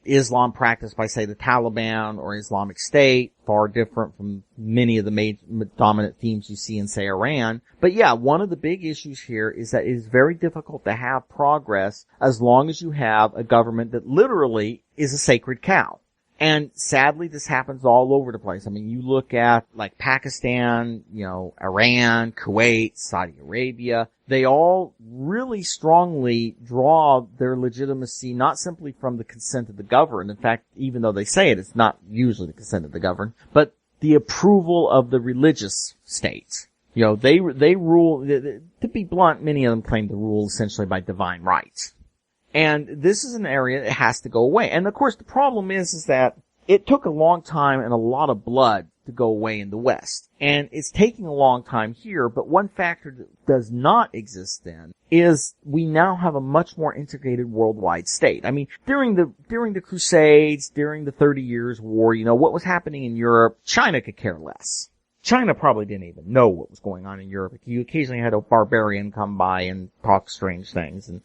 Islam practiced by, say, the Taliban or Islamic State, far different from many of the dominant themes you see in, say, Iran. But yeah, one of the big issues here is that it is very difficult to have progress as long as you have a government that literally is a sacred cow. And sadly, this happens all over the place. I mean, you look at like Pakistan, Iran, Kuwait, Saudi Arabia, they all really strongly draw their legitimacy not simply from the consent of the governed. In fact, even though they say it, it's not usually the consent of the governed, but the approval of the religious states. They rule, to be blunt, many of them claim to rule essentially by divine rights. And this is an area that has to go away. And of course the problem is that it took a long time and a lot of blood to go away in the West. And it's taking a long time here, but one factor that does not exist then is we now have a much more integrated worldwide state. I mean, during the Crusades, during the 30 Years' War, what was happening in Europe, China could care less. China probably didn't even know what was going on in Europe. You occasionally had a barbarian come by and talk strange things and,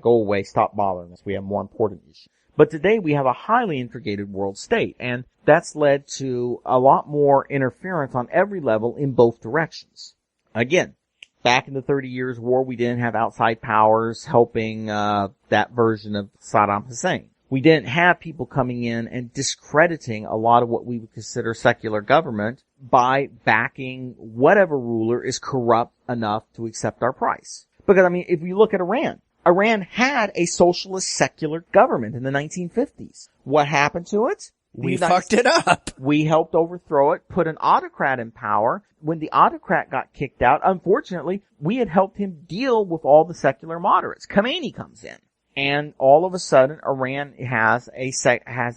go away, stop bothering us. We have more important issues. But today we have a highly integrated world state, and that's led to a lot more interference on every level in both directions. Again, back in the 30 Years' War, we didn't have outside powers helping that version of Saddam Hussein. We didn't have people coming in and discrediting a lot of what we would consider secular government by backing whatever ruler is corrupt enough to accept our price. Because, if you look at Iran had a socialist secular government in the 1950s. What happened to it? We fucked it up. We helped overthrow it, put an autocrat in power. When the autocrat got kicked out, unfortunately, we had helped him deal with all the secular moderates. Khomeini comes in. And all of a sudden, Iran has a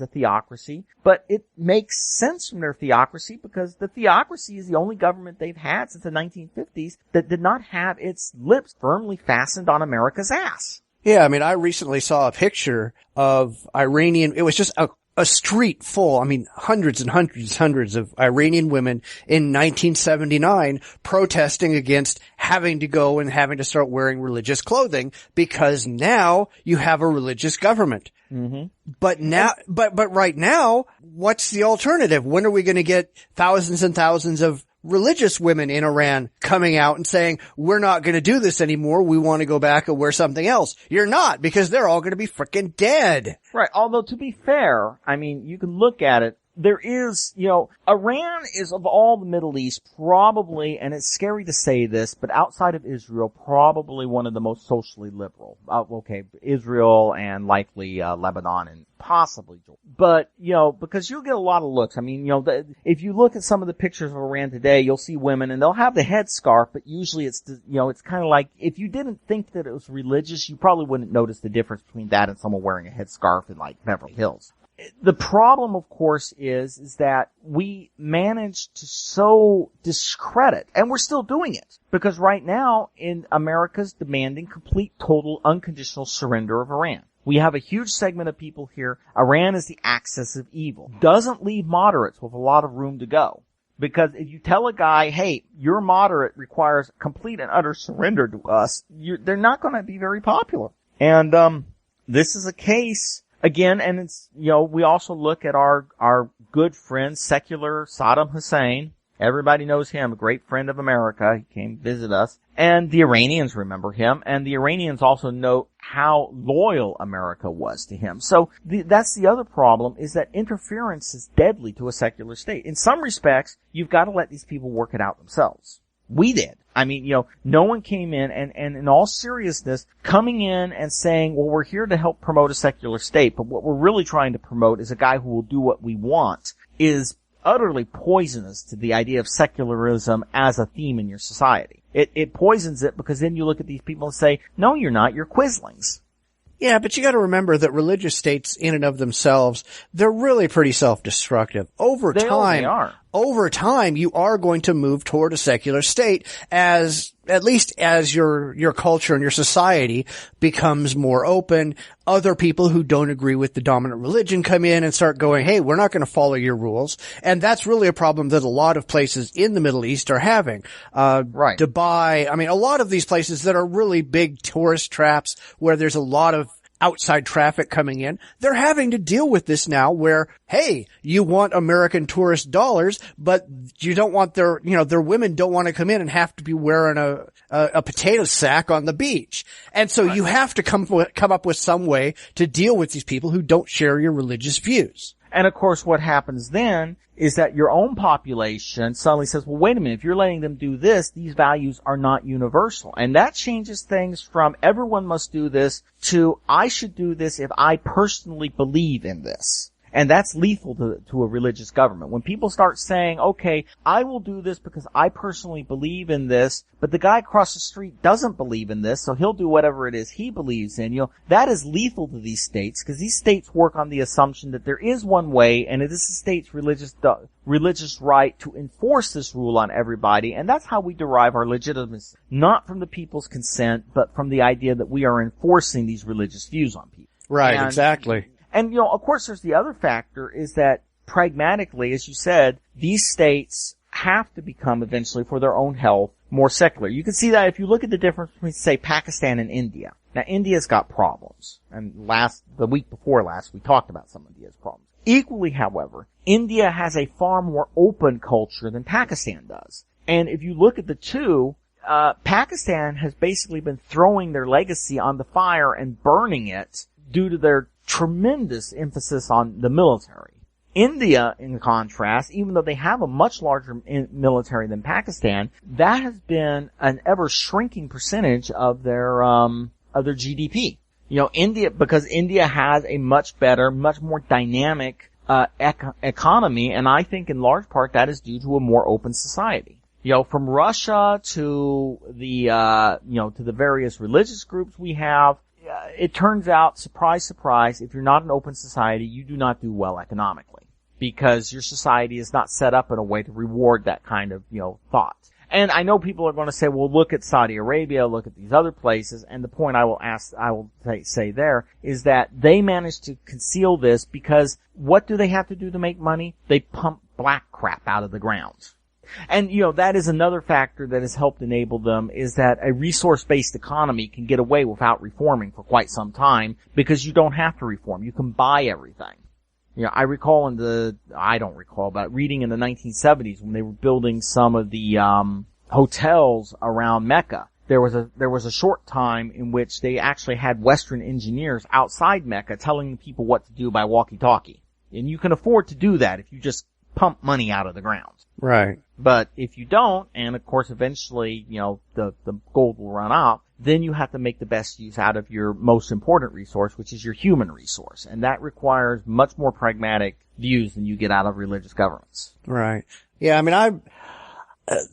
theocracy, but it makes sense from their theocracy because the theocracy is the only government they've had since the 1950s that did not have its lips firmly fastened on America's ass. Yeah, I recently saw a picture of Iranian, it was just a street full, hundreds and hundreds of Iranian women in 1979 protesting against having to go and having to start wearing religious clothing because now you have a religious government. Mm-hmm. But right now, what's the alternative? When are we going to get thousands and thousands of religious women in Iran coming out and saying, we're not going to do this anymore. We want to go back and wear something else. You're not, because they're all going to be freaking dead. Right. Although to be fair, you can look at it. There is, Iran is of all the Middle East probably, and it's scary to say this, but outside of Israel, probably one of the most socially liberal. Israel and likely, Lebanon and possibly Jordan. But, because you'll get a lot of looks. If you look at some of the pictures of Iran today, you'll see women and they'll have the headscarf, but usually it's, it's kind of like, if you didn't think that it was religious, you probably wouldn't notice the difference between that and someone wearing a headscarf in like Beverly Hills. The problem, of course, is that we managed to so discredit, and we're still doing it, because right now in America's demanding complete, total, unconditional surrender of Iran. We have a huge segment of people here. Iran is the axis of evil. Doesn't leave moderates with a lot of room to go. Because if you tell a guy, hey, your moderate requires complete and utter surrender to us, they're not going to be very popular. And this is a case, again, and it's, we also look at our good friend, secular Saddam Hussein. Everybody knows him, a great friend of America. He came to visit us. And the Iranians remember him, and the Iranians also know how loyal America was to him. So that's the other problem, is that interference is deadly to a secular state. In some respects, you've got to let these people work it out themselves. We did. No one came in and in all seriousness, coming in and saying, well, we're here to help promote a secular state, but what we're really trying to promote is a guy who will do what we want, is utterly poisonous to the idea of secularism as a theme in your society. It poisons it, because then you look at these people and say, no, you're not, you're quislings. Yeah, but you got to remember that religious states in and of themselves, they're really pretty self-destructive. Over time, over time, you are going to move toward a secular state at least as your culture and your society becomes more open. Other people who don't agree with the dominant religion come in and start going, hey, we're not going to follow your rules. And that's really a problem that a lot of places in the Middle East are having. Right. Dubai, I mean, a lot of these places that are really big tourist traps where there's a lot of outside traffic coming in, they're having to deal with this now where, hey, you want American tourist dollars, but you don't want their women don't want to come in and have to be wearing a potato sack on the beach. And so you have to come up with some way to deal with these people who don't share your religious views. And of course what happens then is that your own population suddenly says, well, wait a minute, if you're letting them do this, these values are not universal. And that changes things from everyone must do this to I should do this if I personally believe in this. And that's lethal to a religious government. When people start saying, okay, I will do this because I personally believe in this, but the guy across the street doesn't believe in this, so he'll do whatever it is he believes in, that is lethal to these states, because these states work on the assumption that there is one way, and it is the state's religious right to enforce this rule on everybody, and that's how we derive our legitimacy. Not from the people's consent, but from the idea that we are enforcing these religious views on people. Right, exactly. And, of course, there's the other factor is that pragmatically, as you said, these states have to become eventually, for their own health, more secular. You can see that if you look at the difference between, say, Pakistan and India. Now, India's got problems. And the week before last, we talked about some of India's problems. Equally, however, India has a far more open culture than Pakistan does. And if you look at the two, Pakistan has basically been throwing their legacy on the fire and burning it due to their tremendous emphasis on the military. India, in contrast, even though they have a much larger military than Pakistan, that has been an ever shrinking percentage of their GDP. Because India has a much better, much more dynamic economy, and I think in large part that is due to a more open society. From Russia to the various religious groups we have, it turns out, surprise, surprise, if you're not an open society, you do not do well economically. Because your society is not set up in a way to reward that kind of, thought. And I know people are going to say, well, look at Saudi Arabia, look at these other places, and the point I will say there is that they managed to conceal this because what do they have to do to make money? They pump black crap out of the ground. And, that is another factor that has helped enable them is that a resource-based economy can get away without reforming for quite some time because you don't have to reform. You can buy everything. I recall but reading in the 1970s when they were building some of the, hotels around Mecca. There was a short time in which they actually had Western engineers outside Mecca telling people what to do by walkie-talkie. And you can afford to do that if you just pump money out of the ground. Right. But if you don't, and of course eventually, the gold will run out, then you have to make the best use out of your most important resource, which is your human resource. And that requires much more pragmatic views than you get out of religious governments. Right. Yeah, I mean,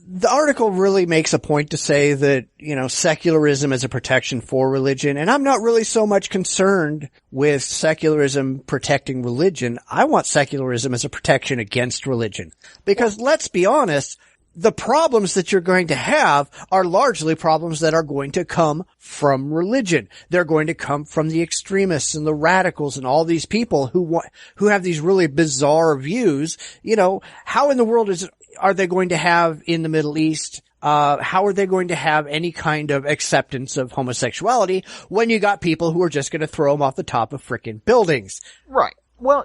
the article really makes a point to say that, secularism is a protection for religion, and I'm not really so much concerned with secularism protecting religion. I want secularism as a protection against religion. Because let's be honest, the problems that you're going to have are largely problems that are going to come from religion. They're going to come from the extremists and the radicals and all these people who have these really bizarre views. How in the world are they going to have in the Middle East, how are they going to have any kind of acceptance of homosexuality when you got people who are just going to throw them off the top of frickin' buildings? Right. Well,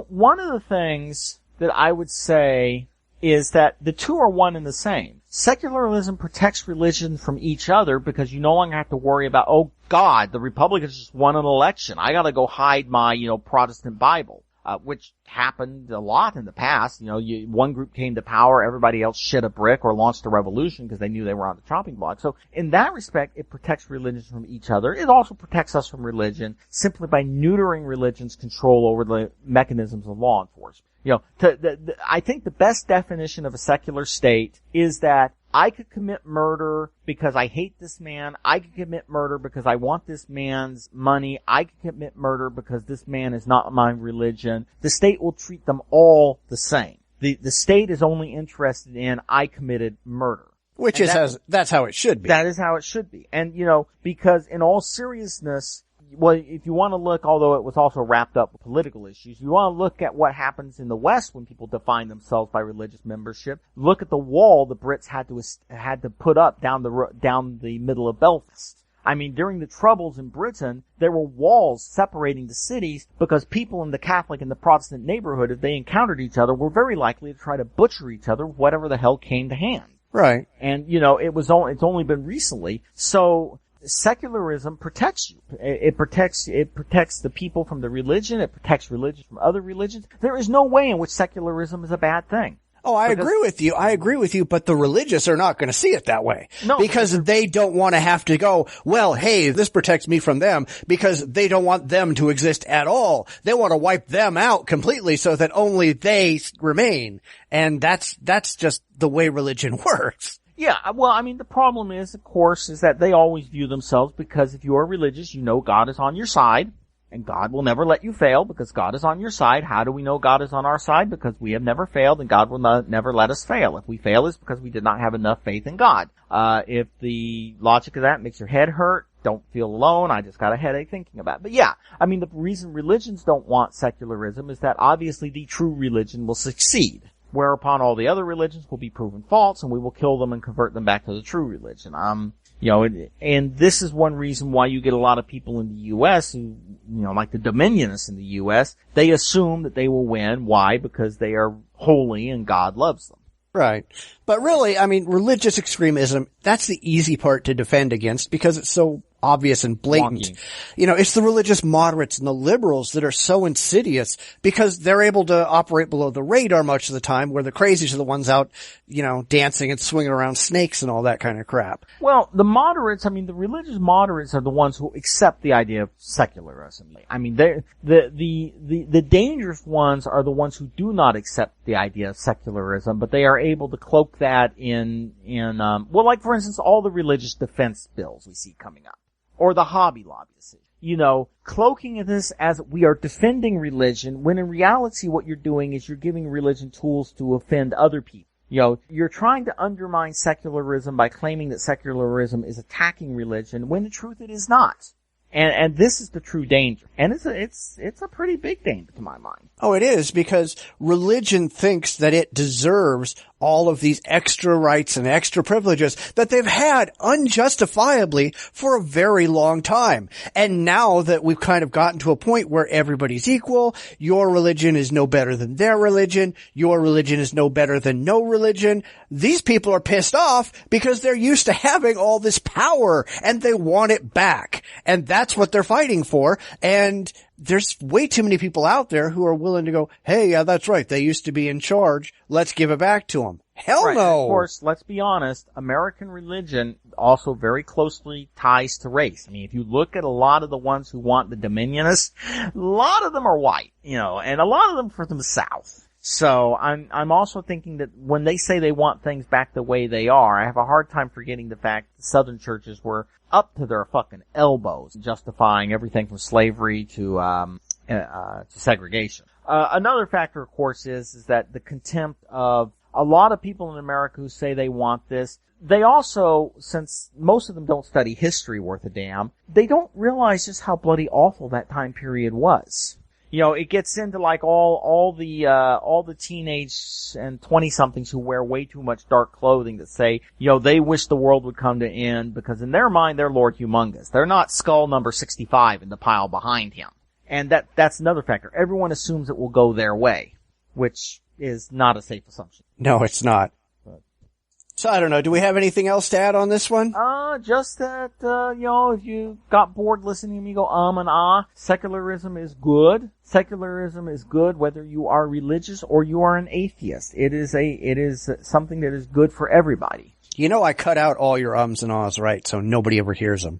one of the things that I would say is that the two are one and the same. Secularism protects religion from each other because you no longer have to worry about, oh God, the Republicans just won an election. I gotta go hide my, Protestant Bible. Which happened a lot in the past. One group came to power, everybody else shit a brick or launched a revolution because they knew they were on the chopping block. So in that respect, it protects religions from each other. It also protects us from religion simply by neutering religion's control over the mechanisms of law enforcement. I think the best definition of a secular state is that I could commit murder because I hate this man. I could commit murder because I want this man's money. I could commit murder because this man is not my religion. The state will treat them all the same. The state is only interested in, I committed murder. That's how it should be. That is how it should be. And, because in all seriousness, well, if you want to look, although it was also wrapped up with political issues, you want to look at what happens in the West when people define themselves by religious membership. Look at the wall the Brits had to put up down the middle of Belfast. I mean, during the Troubles in Britain, there were walls separating the cities because people in the Catholic and the Protestant neighborhood, if they encountered each other, were very likely to try to butcher each other, whatever the hell came to hand. Right. And, it's only been recently. So, secularism protects you. It protects the people from the religion. It protects religion from other religions. There is no way in which secularism is a bad thing. Oh, I agree with you, but the religious are not going to see it that way. No. Because they don't want to have to go, well, hey, this protects me from them, because they don't want them to exist at all. They want to wipe them out completely so that only they remain. And that's just the way religion works. Yeah, well, I mean, the problem is, of course, is that they always view themselves, because if you are religious, you know God is on your side. And God will never let you fail because God is on your side. How do we know God is on our side? Because we have never failed and God will never let us fail. If we fail, it's because we did not have enough faith in God. If the logic of that makes your head hurt, don't feel alone. I just got a headache thinking about it. But yeah, I mean, the reason religions don't want secularism is that obviously the true religion will succeed. Whereupon all the other religions will be proven false and we will kill them and convert them back to the true religion. And this is one reason why you get a lot of people in the U.S. who, like the Dominionists in the U.S., they assume that they will win. Why? Because they are holy and God loves them. Right. But really, I mean, religious extremism, that's the easy part to defend against because it's so obvious and blatant. Wonky. It's the religious moderates and the liberals that are so insidious because they're able to operate below the radar much of the time, where the crazies are the ones out, dancing and swinging around snakes and all that kind of crap. Well, the religious moderates are the ones who accept the idea of secularism. I mean, the dangerous ones are the ones who do not accept the idea of secularism, but they are able to cloak that in like for instance, all the religious defense bills we see coming up. Or the Hobby Lobby decision. Cloaking this as we are defending religion, when in reality what you're doing is you're giving religion tools to offend other people. You're trying to undermine secularism by claiming that secularism is attacking religion, when the truth it is not. And this is the true danger. And it's a pretty big danger to my mind. Oh, it is, because religion thinks that it deserves all of these extra rights and extra privileges that they've had unjustifiably for a very long time. And now that we've kind of gotten to a point where everybody's equal, your religion is no better than their religion, your religion is no better than no religion, these people are pissed off because they're used to having all this power and they want it back. And that's what they're fighting for. And there's way too many people out there who are willing to go, hey, yeah, that's right, they used to be in charge, let's give it back to them. Hell right. no! Of course, let's be honest, American religion also very closely ties to race. I mean, if you look at a lot of the ones who want the Dominionists, a lot of them are white, and a lot of them from the South. So I'm also thinking that when they say they want things back the way they are, I have a hard time forgetting the fact that Southern churches were up to their fucking elbows justifying everything from slavery to segregation. Another factor, of course, is that the contempt of a lot of people in America who say they want this. They also, since most of them don't study history worth a damn, they don't realize just how bloody awful that time period was. It gets into like all the teenage and 20-somethings who wear way too much dark clothing that say, they wish the world would come to end because in their mind they're Lord Humongous. They're not skull number 65 in the pile behind him. And that's another factor. Everyone assumes it will go their way, which is not a safe assumption. No, it's not. So I don't know. Do we have anything else to add on this one? Just that, if you got bored listening to me go and ah, secularism is good. Secularism is good whether you are religious or you are an atheist. It is something that is good for everybody. I cut out all your ums and ahs, right? So nobody ever hears them.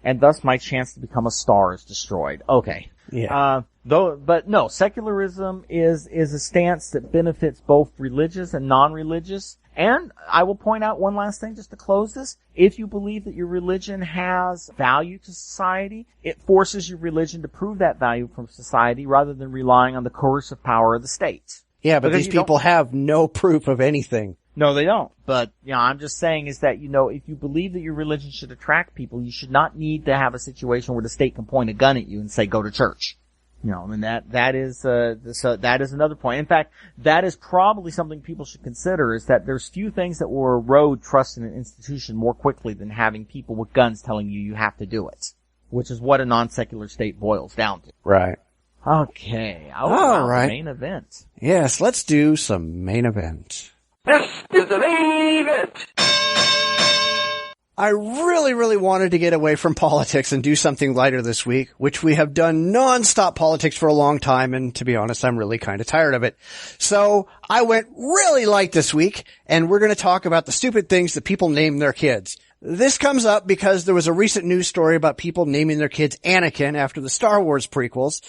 And thus my chance to become a star is destroyed. Okay. Yeah. But no, secularism is a stance that benefits both religious and non-religious. And I will point out one last thing just to close this. If you believe that your religion has value to society, it forces your religion to prove that value from society rather than relying on the coercive power of the state. Yeah, but Because these people have no proof of anything. No, they don't. But, I'm just saying is that, if you believe that your religion should attract people, you should not need to have a situation where the state can point a gun at you and say, go to church. That is another point. In fact, that is probably something people should consider, is that there's few things that will erode trust in an institution more quickly than having people with guns telling you have to do it, which is what a non-secular state boils down to. Right. Okay. All right. Main event. Yes, let's do some main event. This is the main event. I really, really wanted to get away from politics and do something lighter this week, which we have done non-stop politics for a long time, and to be honest, I'm really kind of tired of it. So I went really light this week, and we're going to talk about the stupid things that people name their kids. This comes up because there was a recent news story about people naming their kids Anakin after the Star Wars prequels.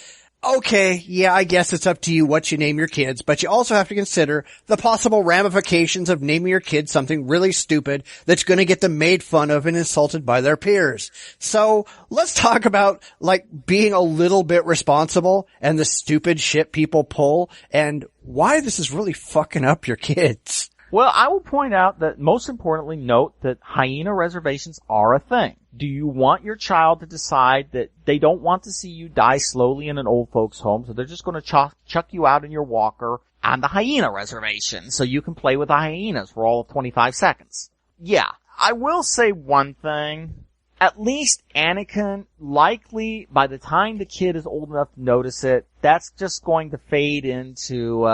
Okay, yeah, I guess it's up to you what you name your kids, but you also have to consider the possible ramifications of naming your kids something really stupid that's going to get them made fun of and insulted by their peers. So let's talk about, being a little bit responsible and the stupid shit people pull and why this is really fucking up your kids. Well, I will point out that most importantly, note that hyena reservations are a thing. Do you want your child to decide that they don't want to see you die slowly in an old folks home, so they're just going to chuck you out in your walker on the hyena reservation so you can play with the hyenas for all of 25 seconds? Yeah, I will say one thing. At least Anakin, likely by the time the kid is old enough to notice it, that's just going to fade into,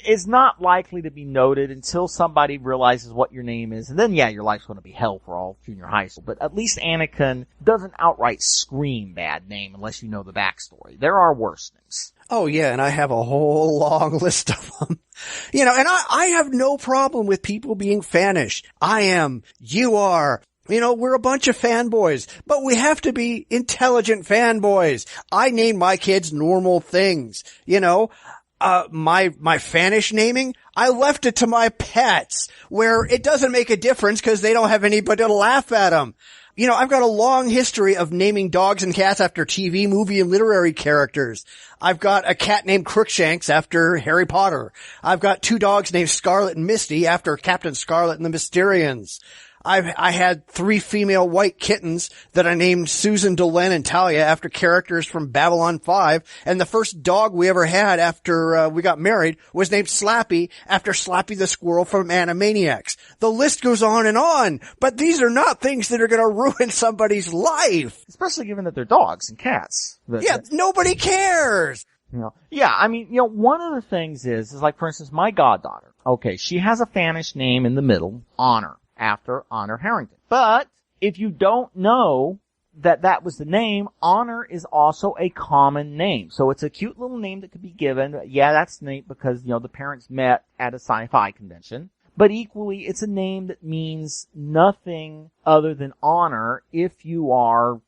is not likely to be noted until somebody realizes what your name is. And then, your life's going to be hell for all junior high school. But at least Anakin doesn't outright scream bad name unless you know the backstory. There are worse names. Oh, yeah, and I have a whole long list of them. And I have no problem with people being fanish. I am. You are. We're a bunch of fanboys, but we have to be intelligent fanboys. I name my kids normal things, my fanish naming, I left it to my pets, where it doesn't make a difference because they don't have anybody to laugh at them. I've got a long history of naming dogs and cats after TV, movie, and literary characters. I've got a cat named Crookshanks after Harry Potter. I've got 2 dogs named Scarlet and Misty after Captain Scarlet and the Mysterians. I had 3 female white kittens that I named Susan, Delenn, and Talia after characters from Babylon 5. And the first dog we ever had after we got married was named Slappy after Slappy the squirrel from Animaniacs. The list goes on, but these are not things that are going to ruin somebody's life. Especially given that they're dogs and cats. Nobody cares. One of the things is like, for instance, my goddaughter. Okay, she has a fanish name in the middle, Honor, after Honor Harrington. But if you don't know that was the name, Honor is also a common name. So it's a cute little name that could be given. Yeah, that's neat because, the parents met at a sci-fi convention. But equally, it's a name that means nothing other than honor if you are,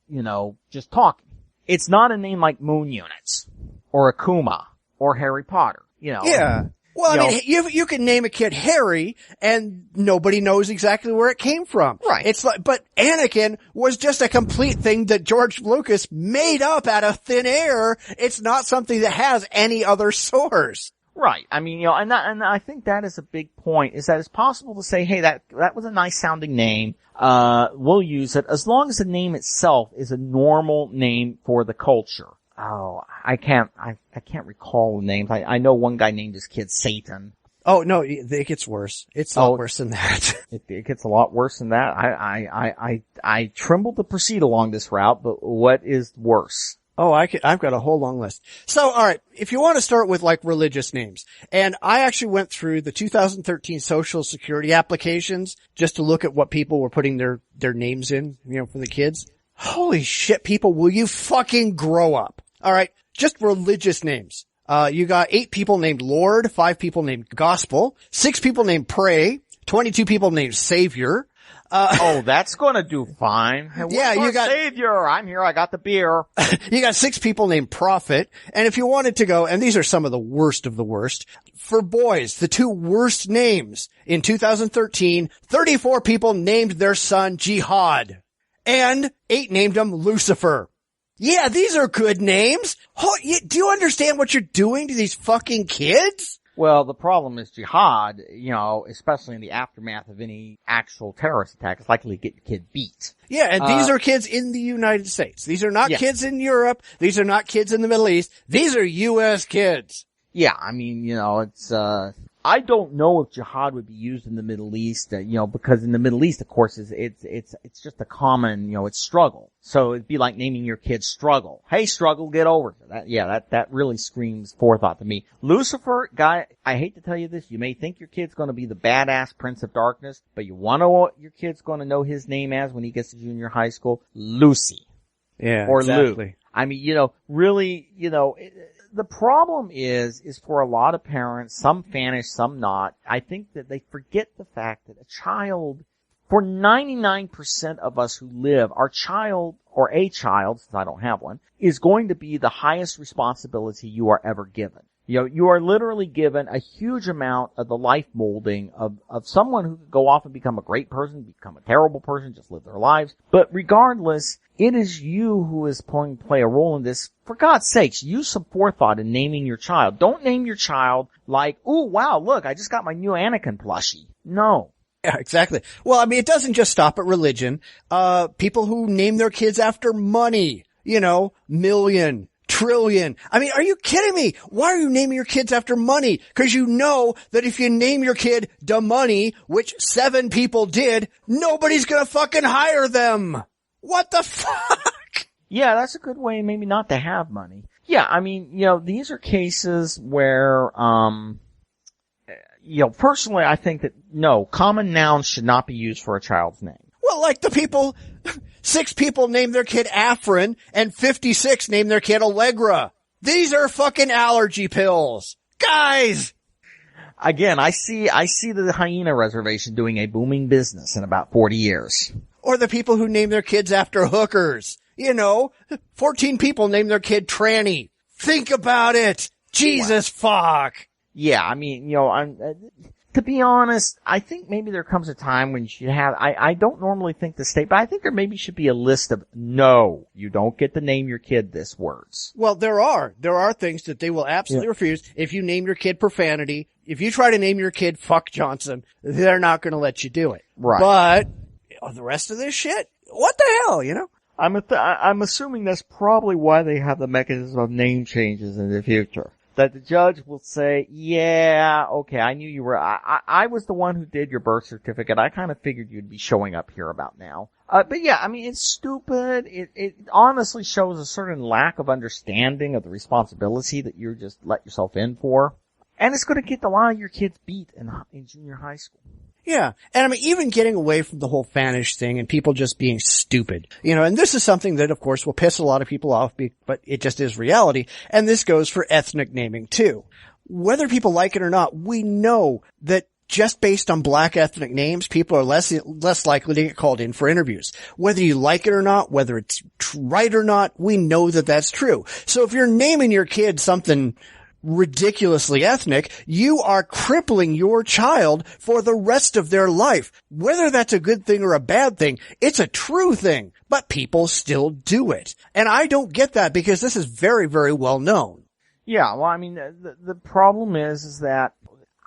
just talking. It's not a name like Moon Units or Akuma or Harry Potter, Yeah. Well, you can name a kid Harry and nobody knows exactly where it came from. Right. But Anakin was just a complete thing that George Lucas made up out of thin air. It's not something that has any other source. Right. And I think that is a big point, is that it's possible to say, hey, that was a nice sounding name. We'll use it as long as the name itself is a normal name for the culture. Oh, I can't recall the names. I know one guy named his kid Satan. Oh, no, it gets worse. It's a lot worse than that. It gets a lot worse than that. I tremble to proceed along this route, but what is worse? Oh, I've got a whole long list. So, alright, if you want to start with religious names, and I actually went through the 2013 Social Security applications just to look at what people were putting their names in, for the kids. Holy shit, people, will you fucking grow up? Alright, just religious names. You got 8 people named Lord, 5 people named Gospel, 6 people named Pray, 22 people named Savior. That's gonna do fine. Yeah, you got Savior. I'm here. I got the beer. You got 6 people named Prophet. And if you wanted to go, and these are some of the worst, for boys, the 2 worst names in 2013, 34 people named their son Jihad. And 8 named him Lucifer. Yeah, these are good names. Do you understand what you're doing to these fucking kids? Well, the problem is jihad, especially in the aftermath of any actual terrorist attack, is likely to get your kid beat. Yeah, and these are kids in the United States. These are not kids in Europe. These are not kids in the Middle East. These are U.S. kids. Yeah, I mean, it's, I don't know if jihad would be used in the Middle East, because in the Middle East, of course, it's just a common, it's struggle. So it'd be like naming your kid Struggle. Hey, Struggle, get over it. That really screams forethought to me. Lucifer, guy, I hate to tell you this, you may think your kid's gonna be the badass Prince of Darkness, but you wanna know what your kid's gonna know his name as when he gets to junior high school? Lucy. Yeah, or exactly. Luke. I mean, really, the problem is for a lot of parents, some fanish, some not, I think that they forget the fact that a child, for 99% of us who live, our child, or a child, since I don't have one, is going to be the highest responsibility you are ever given. You are literally given a huge amount of the life molding of someone who could go off and become a great person, become a terrible person, just live their lives. But regardless, it is you who is going to play a role in this. For God's sakes, use some forethought in naming your child. Don't name your child like, ooh, wow, look, I just got my new Anakin plushie. No. Yeah, exactly. Well, I mean, it doesn't just stop at religion. People who name their kids after money, million, trillion. I mean, are you kidding me? Why are you naming your kids after money? Because you know that if you name your kid Da Money, which 7 people did, nobody's gonna fucking hire them. What the fuck? Yeah, that's a good way maybe not to have money. Yeah, I mean, these are cases where, personally I think that, no, common nouns should not be used for a child's name. Well, like the people, 6 people named their kid Afrin and 56 named their kid Allegra. These are fucking allergy pills. Guys! Again, I see the hyena reservation doing a booming business in about 40 years. Or the people who name their kids after hookers. 14 people named their kid Tranny. Think about it. Jesus fuck. Yeah, I mean, to be honest, I think maybe there comes a time when you should have, I don't normally think the state, but I think there maybe should be a list of, no, you don't get to name your kid this words. Well, there are things that they will absolutely refuse. If you name your kid profanity, if you try to name your kid Fuck Johnson, they're not going to let you do it. Right. But the rest of this shit, what the hell, I'm assuming that's probably why they have the mechanism of name changes in the future. That the judge will say, yeah, okay, I knew you were, I was the one who did your birth certificate. I kind of figured you'd be showing up here about now. But yeah, I mean, it's stupid. It honestly shows a certain lack of understanding of the responsibility that you just let yourself in for. And it's going to get a lot of your kids beat in junior high school. Yeah. And I mean, even getting away from the whole fanish thing and people just being stupid, and this is something that of course will piss a lot of people off, but it just is reality. And this goes for ethnic naming too. Whether people like it or not, we know that just based on black ethnic names, people are less likely to get called in for interviews. Whether you like it or not, whether it's right or not, we know that that's true. So if you're naming your kid something ridiculously ethnic, you are crippling your child for the rest of their life. Whether that's a good thing or a bad thing, it's a true thing, but people still do it. And I don't get that because this is very, very well known. Yeah, well, I mean, the problem is that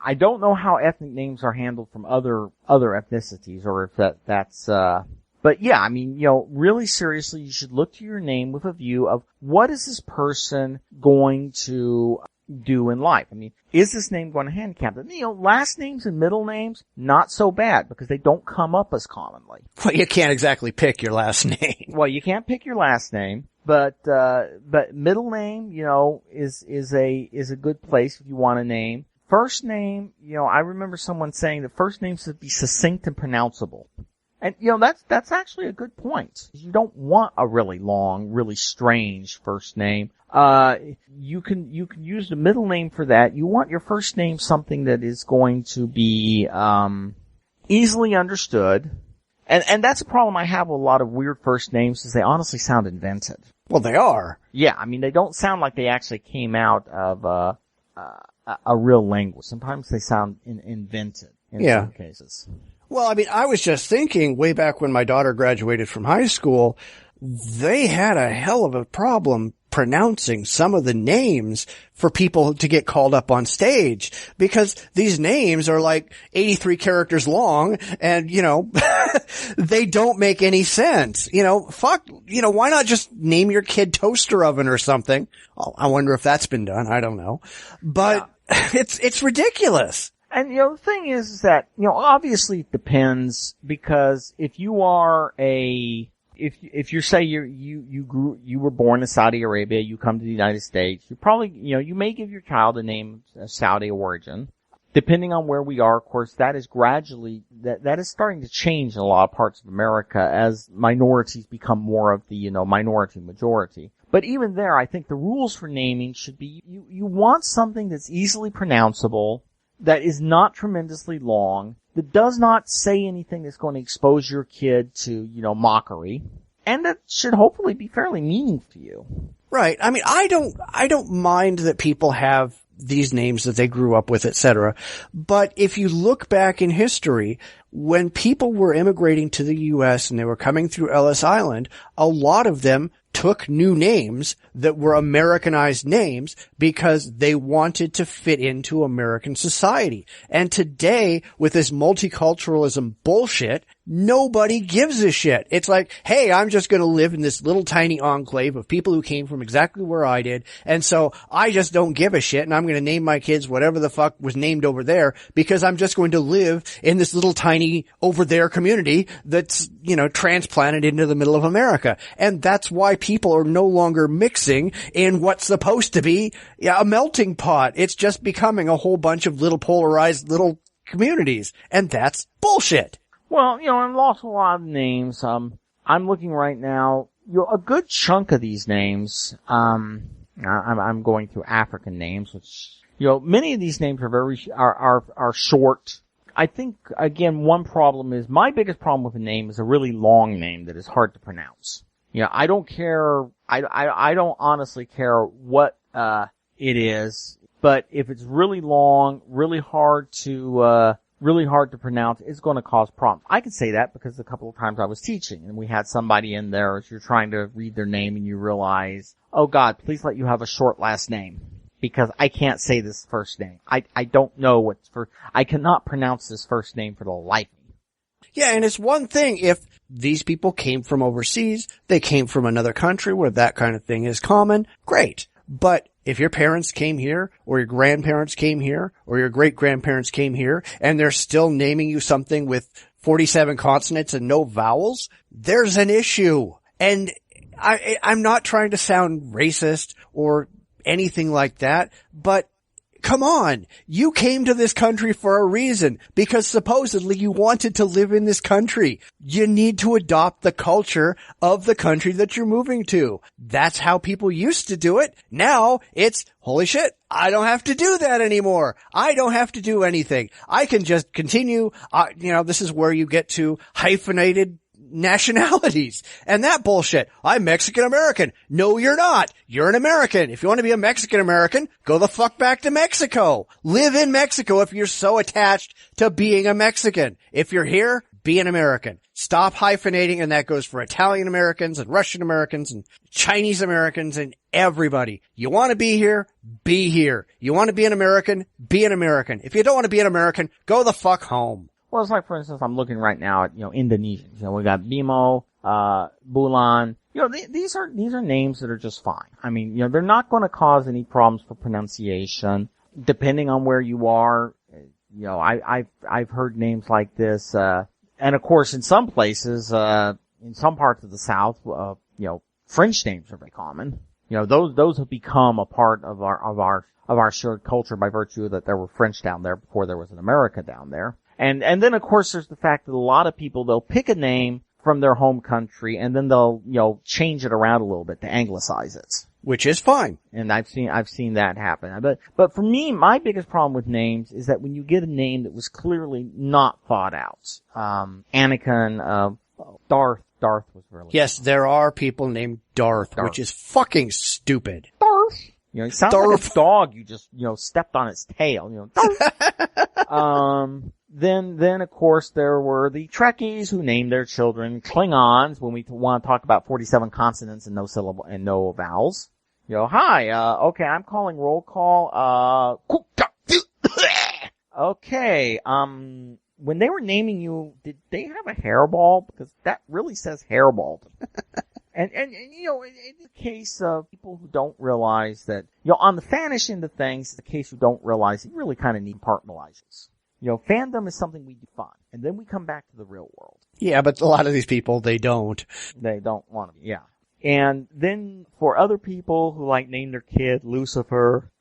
I don't know how ethnic names are handled from other ethnicities, or if that's but yeah, I mean, really seriously, you should look to your name with a view of what is this person going to do in life. I mean, is this name going to handicap them? Last names and middle names, not so bad because they don't come up as commonly. Well, you can't exactly pick your last name. Well, you can't pick your last name, but middle name, is a good place if you want a name. First name, I remember someone saying that first names should be succinct and pronounceable. And, that's actually a good point. You don't want a really long, really strange first name. You can use the middle name for that. You want your first name something that is going to be, easily understood. And that's a problem I have with a lot of weird first names is they honestly sound invented. Well, they are. Yeah, I mean, they don't sound like they actually came out of, a real language. Sometimes they sound invented in some cases. Well, I mean, I was just thinking way back when my daughter graduated from high school, they had a hell of a problem pronouncing some of the names for people to get called up on stage, because these names are like 83 characters long and, they don't make any sense. Why not just name your kid Toaster Oven or something? Oh, I wonder if that's been done. I don't know. But it's ridiculous. And, the thing is that, obviously it depends, because if you are if you say you were born in Saudi Arabia, you come to the United States, you probably, you may give your child a name of Saudi origin. Depending on where we are, of course, that is gradually, that is starting to change in a lot of parts of America as minorities become more of the, minority majority. But even there, I think the rules for naming should be, you want something that's easily pronounceable, that is not tremendously long, that does not say anything that's going to expose your kid to, mockery, and that should hopefully be fairly meaningful to you. Right. I mean, I don't mind that people have these names that they grew up with, etc. But if you look back in history, when people were immigrating to the U.S. and they were coming through Ellis Island, a lot of them took new names that were Americanized names because they wanted to fit into American society. And today, with this multiculturalism bullshit, nobody gives a shit. It's like, hey, I'm just going to live in this little tiny enclave of people who came from exactly where I did, and so I just don't give a shit, and I'm going to name my kids whatever the fuck was named over there, because I'm just going to live in this little tiny over there community that's, transplanted into the middle of America. And that's why people are no longer mixing in what's supposed to be a melting pot. It's just becoming a whole bunch of little polarized little communities, and that's bullshit. Well, I've lost a lot of names. I'm looking right now, a good chunk of these names, I'm going through African names, which, many of these names are short. I think, again, one problem is, my biggest problem with a name is a really long name that is hard to pronounce. I don't care, I don't honestly care what, it is, but if it's really long, really hard to pronounce, it's going to cause problems. I can say that because a couple of times I was teaching and we had somebody in there as you're trying to read their name and you realize, oh God, please let you have a short last name, because I can't say this first name. I don't know what's first. I cannot pronounce this first name for the life of me. Yeah, and it's one thing if these people came from overseas, they came from another country where that kind of thing is common, great. But if your parents came here, or your grandparents came here, or your great-grandparents came here, and they're still naming you something with 47 consonants and no vowels, there's an issue. And I'm not trying to sound racist or anything like that, but come on, you came to this country for a reason, because supposedly you wanted to live in this country. You need to adopt the culture of the country that you're moving to. That's how people used to do it. Now it's, holy shit, I don't have to do that anymore. I don't have to do anything. I can just continue, this is where you get to hyphenated nationalities and that bullshit. I'm Mexican American. No, you're not. You're an American. If you want to be a Mexican American, go the fuck back to Mexico. Live in Mexico if you're so attached to being a Mexican. If you're here, be an American. Stop hyphenating, and that goes for Italian Americans and Russian Americans and Chinese Americans and everybody. You want to be here? Be here. You want to be an American? Be an American. If you don't want to be an American, go the fuck home. Well, it's like, for instance, I'm looking right now at, Indonesians. We got Bimo, Bulan. These are names that are just fine. I mean, they're not going to cause any problems for pronunciation. Depending on where you are, I've heard names like this, and of course, in some places, in some parts of the South, French names are very common. Those have become a part of our shared culture by virtue that there were French down there before there was an America down there. And then of course there's the fact that a lot of people, they'll pick a name from their home country and then they'll, change it around a little bit to anglicize it. Which is fine. And I've seen that happen. But for me, my biggest problem with names is that when you get a name that was clearly not thought out, Anakin, Darth was really. Yes, there are people named Darth, which is fucking stupid. Darth. It sounds like a dog you just, stepped on its tail, Darth. Then of course there were the Trekkies who named their children Klingons when we want to talk about 47 consonants and no syllable and no vowels. Hi, okay, I'm calling roll call, okay, when they were naming you, did they have a hairball? Because that really says hairball. And it's a case of people who don't realize that, on the fanish end of things, it's a case who don't realize you really kind of need compartmentalizes. Fandom is something we define, and then we come back to the real world. Yeah, but a lot of these people, they don't. They don't want to be, yeah. And then for other people who name their kid Lucifer,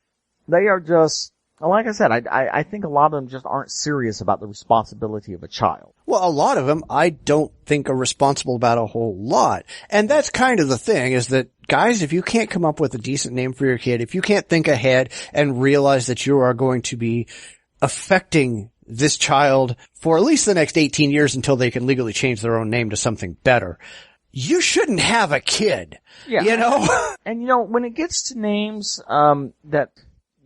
they are just, like I said, I think a lot of them just aren't serious about the responsibility of a child. Well, a lot of them I don't think are responsible about a whole lot. And that's kind of the thing, is that, guys, if you can't come up with a decent name for your kid, if you can't think ahead and realize that you are going to be affecting this child for at least the next 18 years until they can legally change their own name to something better, you shouldn't have a kid. Yeah. And when it gets to names, that,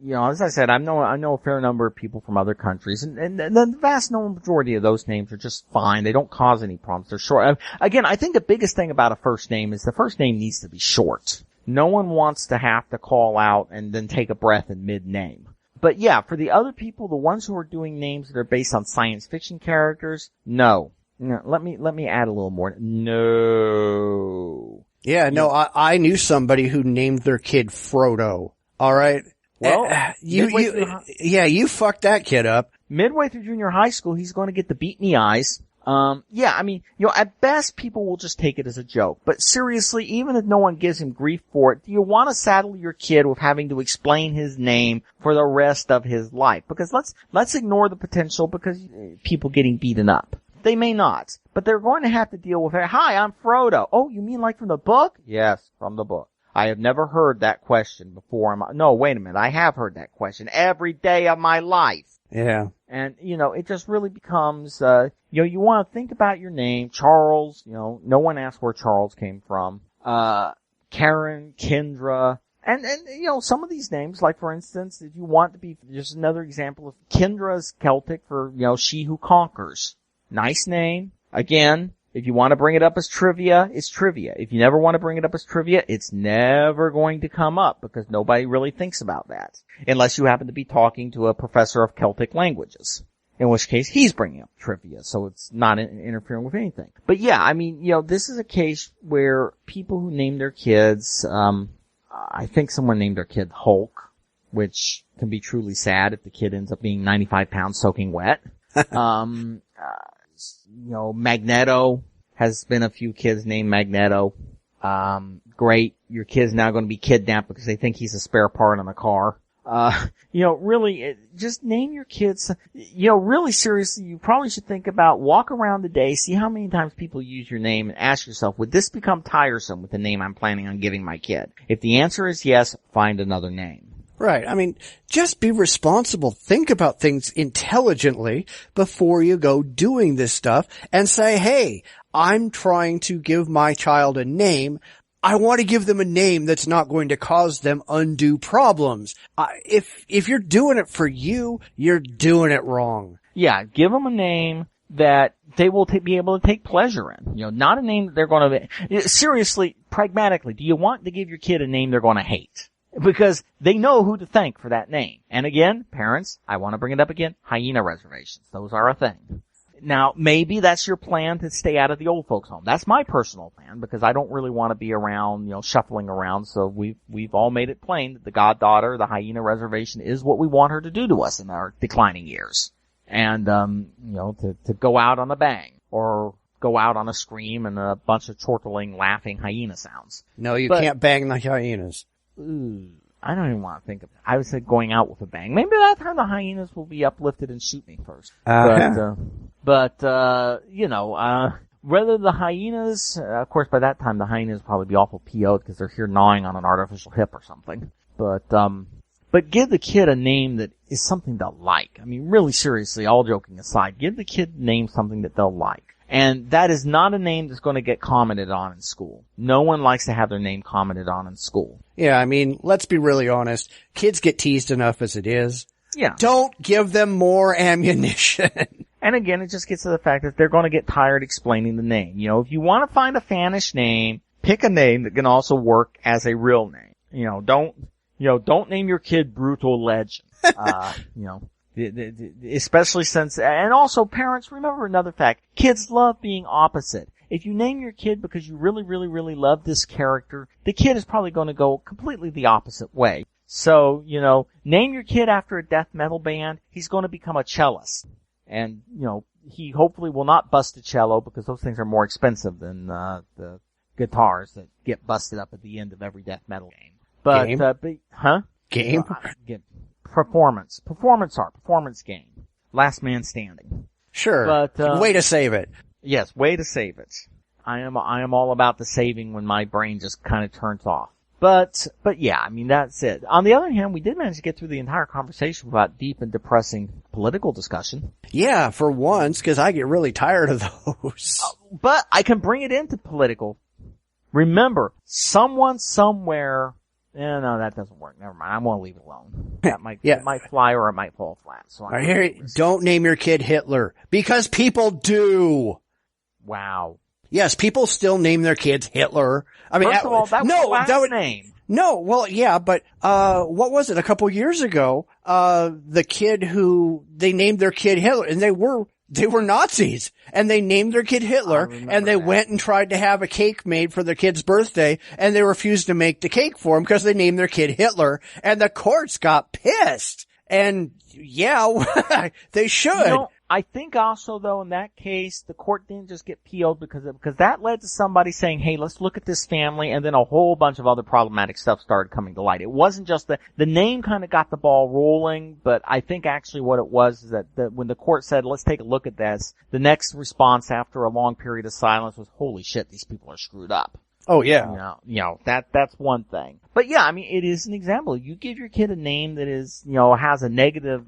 as I said, I know a fair number of people from other countries, and the vast majority of those names are just fine. They don't cause any problems. They're short. Again, I think the biggest thing about a first name is the first name needs to be short. No one wants to have to call out and then take a breath in mid-name. But yeah, for the other people, the ones who are doing names that are based on science fiction characters, no. Let me add a little more. No. Yeah, no, I knew somebody who named their kid Frodo. All right. Well, you fucked that kid up. Midway through junior high school, he's going to get the beat in the eyes. At best, people will just take it as a joke. But seriously, even if no one gives him grief for it, do you want to saddle your kid with having to explain his name for the rest of his life? Because let's ignore the potential because people getting beaten up. They may not, but they're going to have to deal with it. Hi, I'm Frodo. Oh, you mean like from the book? Yes, from the book. I have never heard that question before. No, wait a minute. I have heard that question every day of my life. Yeah. And, it just really becomes, you want to think about your name, Charles, no one asked where Charles came from, Karen, Kendra, and, some of these names, like for instance, if you want to be, just another example of Kendra's Celtic for, she who conquers. Nice name. Again, if you want to bring it up as trivia, it's trivia. If you never want to bring it up as trivia, it's never going to come up because nobody really thinks about that. Unless you happen to be talking to a professor of Celtic languages. In which case, he's bringing up trivia, so it's not interfering with anything. But yeah, this is a case where people who name their kids, I think someone named their kid Hulk, which can be truly sad if the kid ends up being 95 pounds soaking wet. Magneto has been a few kids named Magneto. Great. Your kid's now going to be kidnapped because they think he's a spare part on a car. Really, just name your kids. Really seriously, you probably should think about walk around the day, see how many times people use your name and ask yourself, would this become tiresome with the name I'm planning on giving my kid? If the answer is yes, find another name. Right. Just be responsible. Think about things intelligently before you go doing this stuff and say, hey, I'm trying to give my child a name. I want to give them a name that's not going to cause them undue problems. If you're doing it for you, you're doing it wrong. Yeah, give them a name that they will be able to take pleasure in. Not a name that they're going to... Seriously, pragmatically, do you want to give your kid a name they're going to hate? Because they know who to thank for that name. And again, parents, I want to bring it up again, hyena reservations. Those are a thing. Now, maybe that's your plan to stay out of the old folks' home. That's my personal plan because I don't really want to be around, shuffling around. So we've all made it plain that the goddaughter, the hyena reservation is what we want her to do to us in our declining years. And, to go out on a bang or go out on a scream and a bunch of chortling, laughing hyena sounds. No, you can't bang the hyenas. Ooh, I don't even want to think of it. I would say going out with a bang. Maybe that time the hyenas will be uplifted and shoot me first. Whether the hyenas, of course by that time the hyenas probably be awful PO'd because they're here gnawing on an artificial hip or something. But give the kid a name that is something they'll like. Really seriously, all joking aside, give the kid a name something that they'll like. And that is not a name that's going to get commented on in school. No one likes to have their name commented on in school. Yeah, let's be really honest. Kids get teased enough as it is. Yeah. Don't give them more ammunition. And again, it just gets to the fact that they're going to get tired explaining the name. If you want to find a fanish name, pick a name that can also work as a real name. Don't name your kid Brutal Legend. Especially since, and also parents, remember another fact. Kids love being opposite. If you name your kid because you really, really, really love this character, the kid is probably going to go completely the opposite way. So, name your kid after a death metal band, he's going to become a cellist. And, he hopefully will not bust a cello because those things are more expensive than, the guitars that get busted up at the end of every death metal game. But, Game? Performance game. Last man standing. Sure. But, way to save it. Yes, way to save it. I am all about the saving when my brain just kind of turns off. But yeah, that's it. On the other hand, we did manage to get through the entire conversation without deep and depressing political discussion. Yeah, for once, because I get really tired of those. But I can bring it into political. Remember, someone somewhere. No, that doesn't work. Never mind. I'm going to leave it alone. It might fly or it might fall flat. So I hear you. Don't name your kid Hitler because people do. Wow. Yes, people still name their kids Hitler. First of all, that was the last name. No, well, yeah, but, what was it? A couple years ago, the kid who, they named their kid Hitler, and they were Nazis, and they named their kid Hitler, and they went and tried to have a cake made for their kid's birthday, and they refused to make the cake for him because they named their kid Hitler, and the courts got pissed. And, yeah, they should. I think also though in that case the court didn't just get PO'd because that led to somebody saying, hey, let's look at this family, and then a whole bunch of other problematic stuff started coming to light. It wasn't just the name kind of got the ball rolling, but I think actually what it was is that when the court said, let's take a look at this, the next response after a long period of silence was, holy shit, these people are screwed up. Oh yeah. That's one thing. But yeah, it is an example. You give your kid a name that is, has a negative,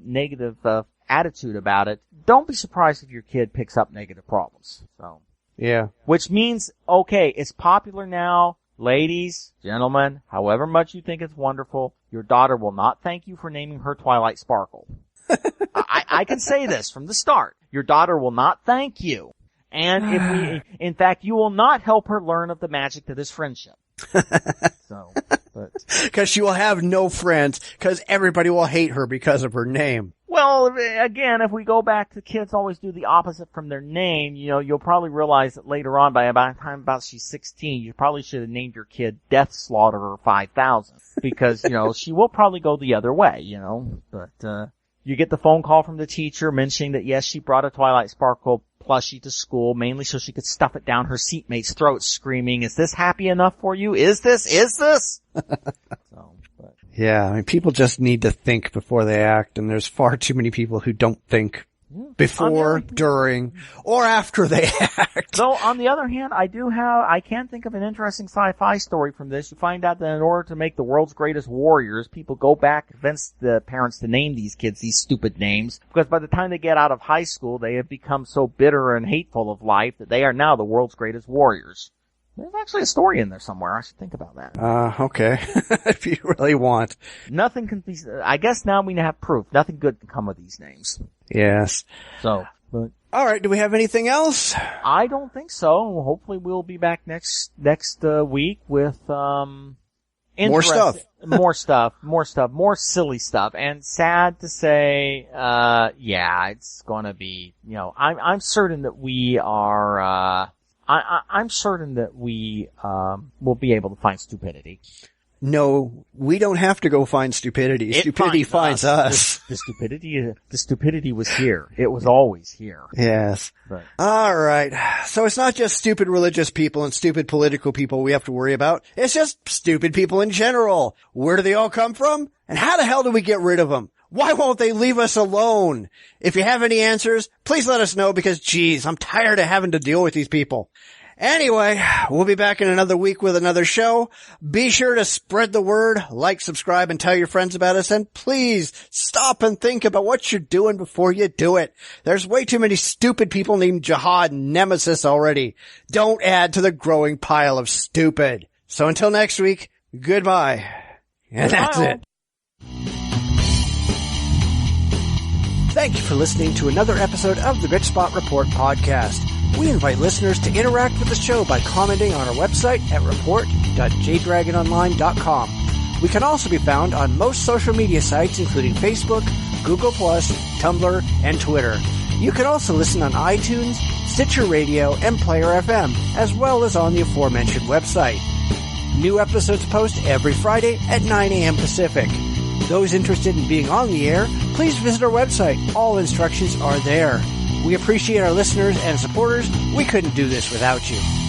attitude about it, don't be surprised if your kid picks up negative problems. So. Yeah. Which means, okay, it's popular now. Ladies, gentlemen, however much you think it's wonderful, your daughter will not thank you for naming her Twilight Sparkle. I can say this from the start. Your daughter will not thank you. And in fact, you will not help her learn of the magic that is friendship. Because she will have no friends, because everybody will hate her because of her name. Well, again, if we go back to kids always do the opposite from their name, you'll probably realize that later on, by about the time she's 16, you probably should have named your kid Death Slaughterer 5000. Because, she will probably go the other way, But, you get the phone call from the teacher mentioning that yes, she brought a Twilight Sparkle plushie to school, mainly so she could stuff it down her seatmate's throat, screaming, is this happy enough for you? Is this? Yeah, people just need to think before they act, and there's far too many people who don't think before, during, or after they act. Though, on the other hand, I can think of an interesting sci-fi story from this. You find out that in order to make the world's greatest warriors, people go back, convince the parents to name these kids these stupid names, because by the time they get out of high school, they have become so bitter and hateful of life that they are now the world's greatest warriors. There's actually a story in there somewhere. I should think about that. Okay. If you really want. Nothing can be, I guess now we have proof. Nothing good can come of these names. Yes. So, but. Alright, do we have anything else? I don't think so. Hopefully we'll be back next week with, more stuff. More silly stuff. And sad to say, it's gonna be, I'm certain that we are, I'm certain that we will be able to find stupidity. No, we don't have to go find stupidity. Stupidity finds us. The stupidity was here. It was always here. Yes. But. All right. So it's not just stupid religious people and stupid political people we have to worry about. It's just stupid people in general. Where do they all come from? And how the hell do we get rid of them? Why won't they leave us alone? If you have any answers, please let us know because, geez, I'm tired of having to deal with these people. Anyway, we'll be back in another week with another show. Be sure to spread the word, like, subscribe, and tell your friends about us. And please stop and think about what you're doing before you do it. There's way too many stupid people named Jihad and Nemesis already. Don't add to the growing pile of stupid. So until next week, goodbye. And that's it. Thank you for listening to another episode of the Bitch Spot Report podcast. We invite listeners to interact with the show by commenting on our website at report.jdragononline.com. We can also be found on most social media sites, including Facebook, Google+, Tumblr, and Twitter. You can also listen on iTunes, Stitcher Radio, and Player FM, as well as on the aforementioned website. New episodes post every Friday at 9 a.m. Pacific. Those interested in being on the air, please visit our website. All instructions are there. We appreciate our listeners and supporters. We couldn't do this without you.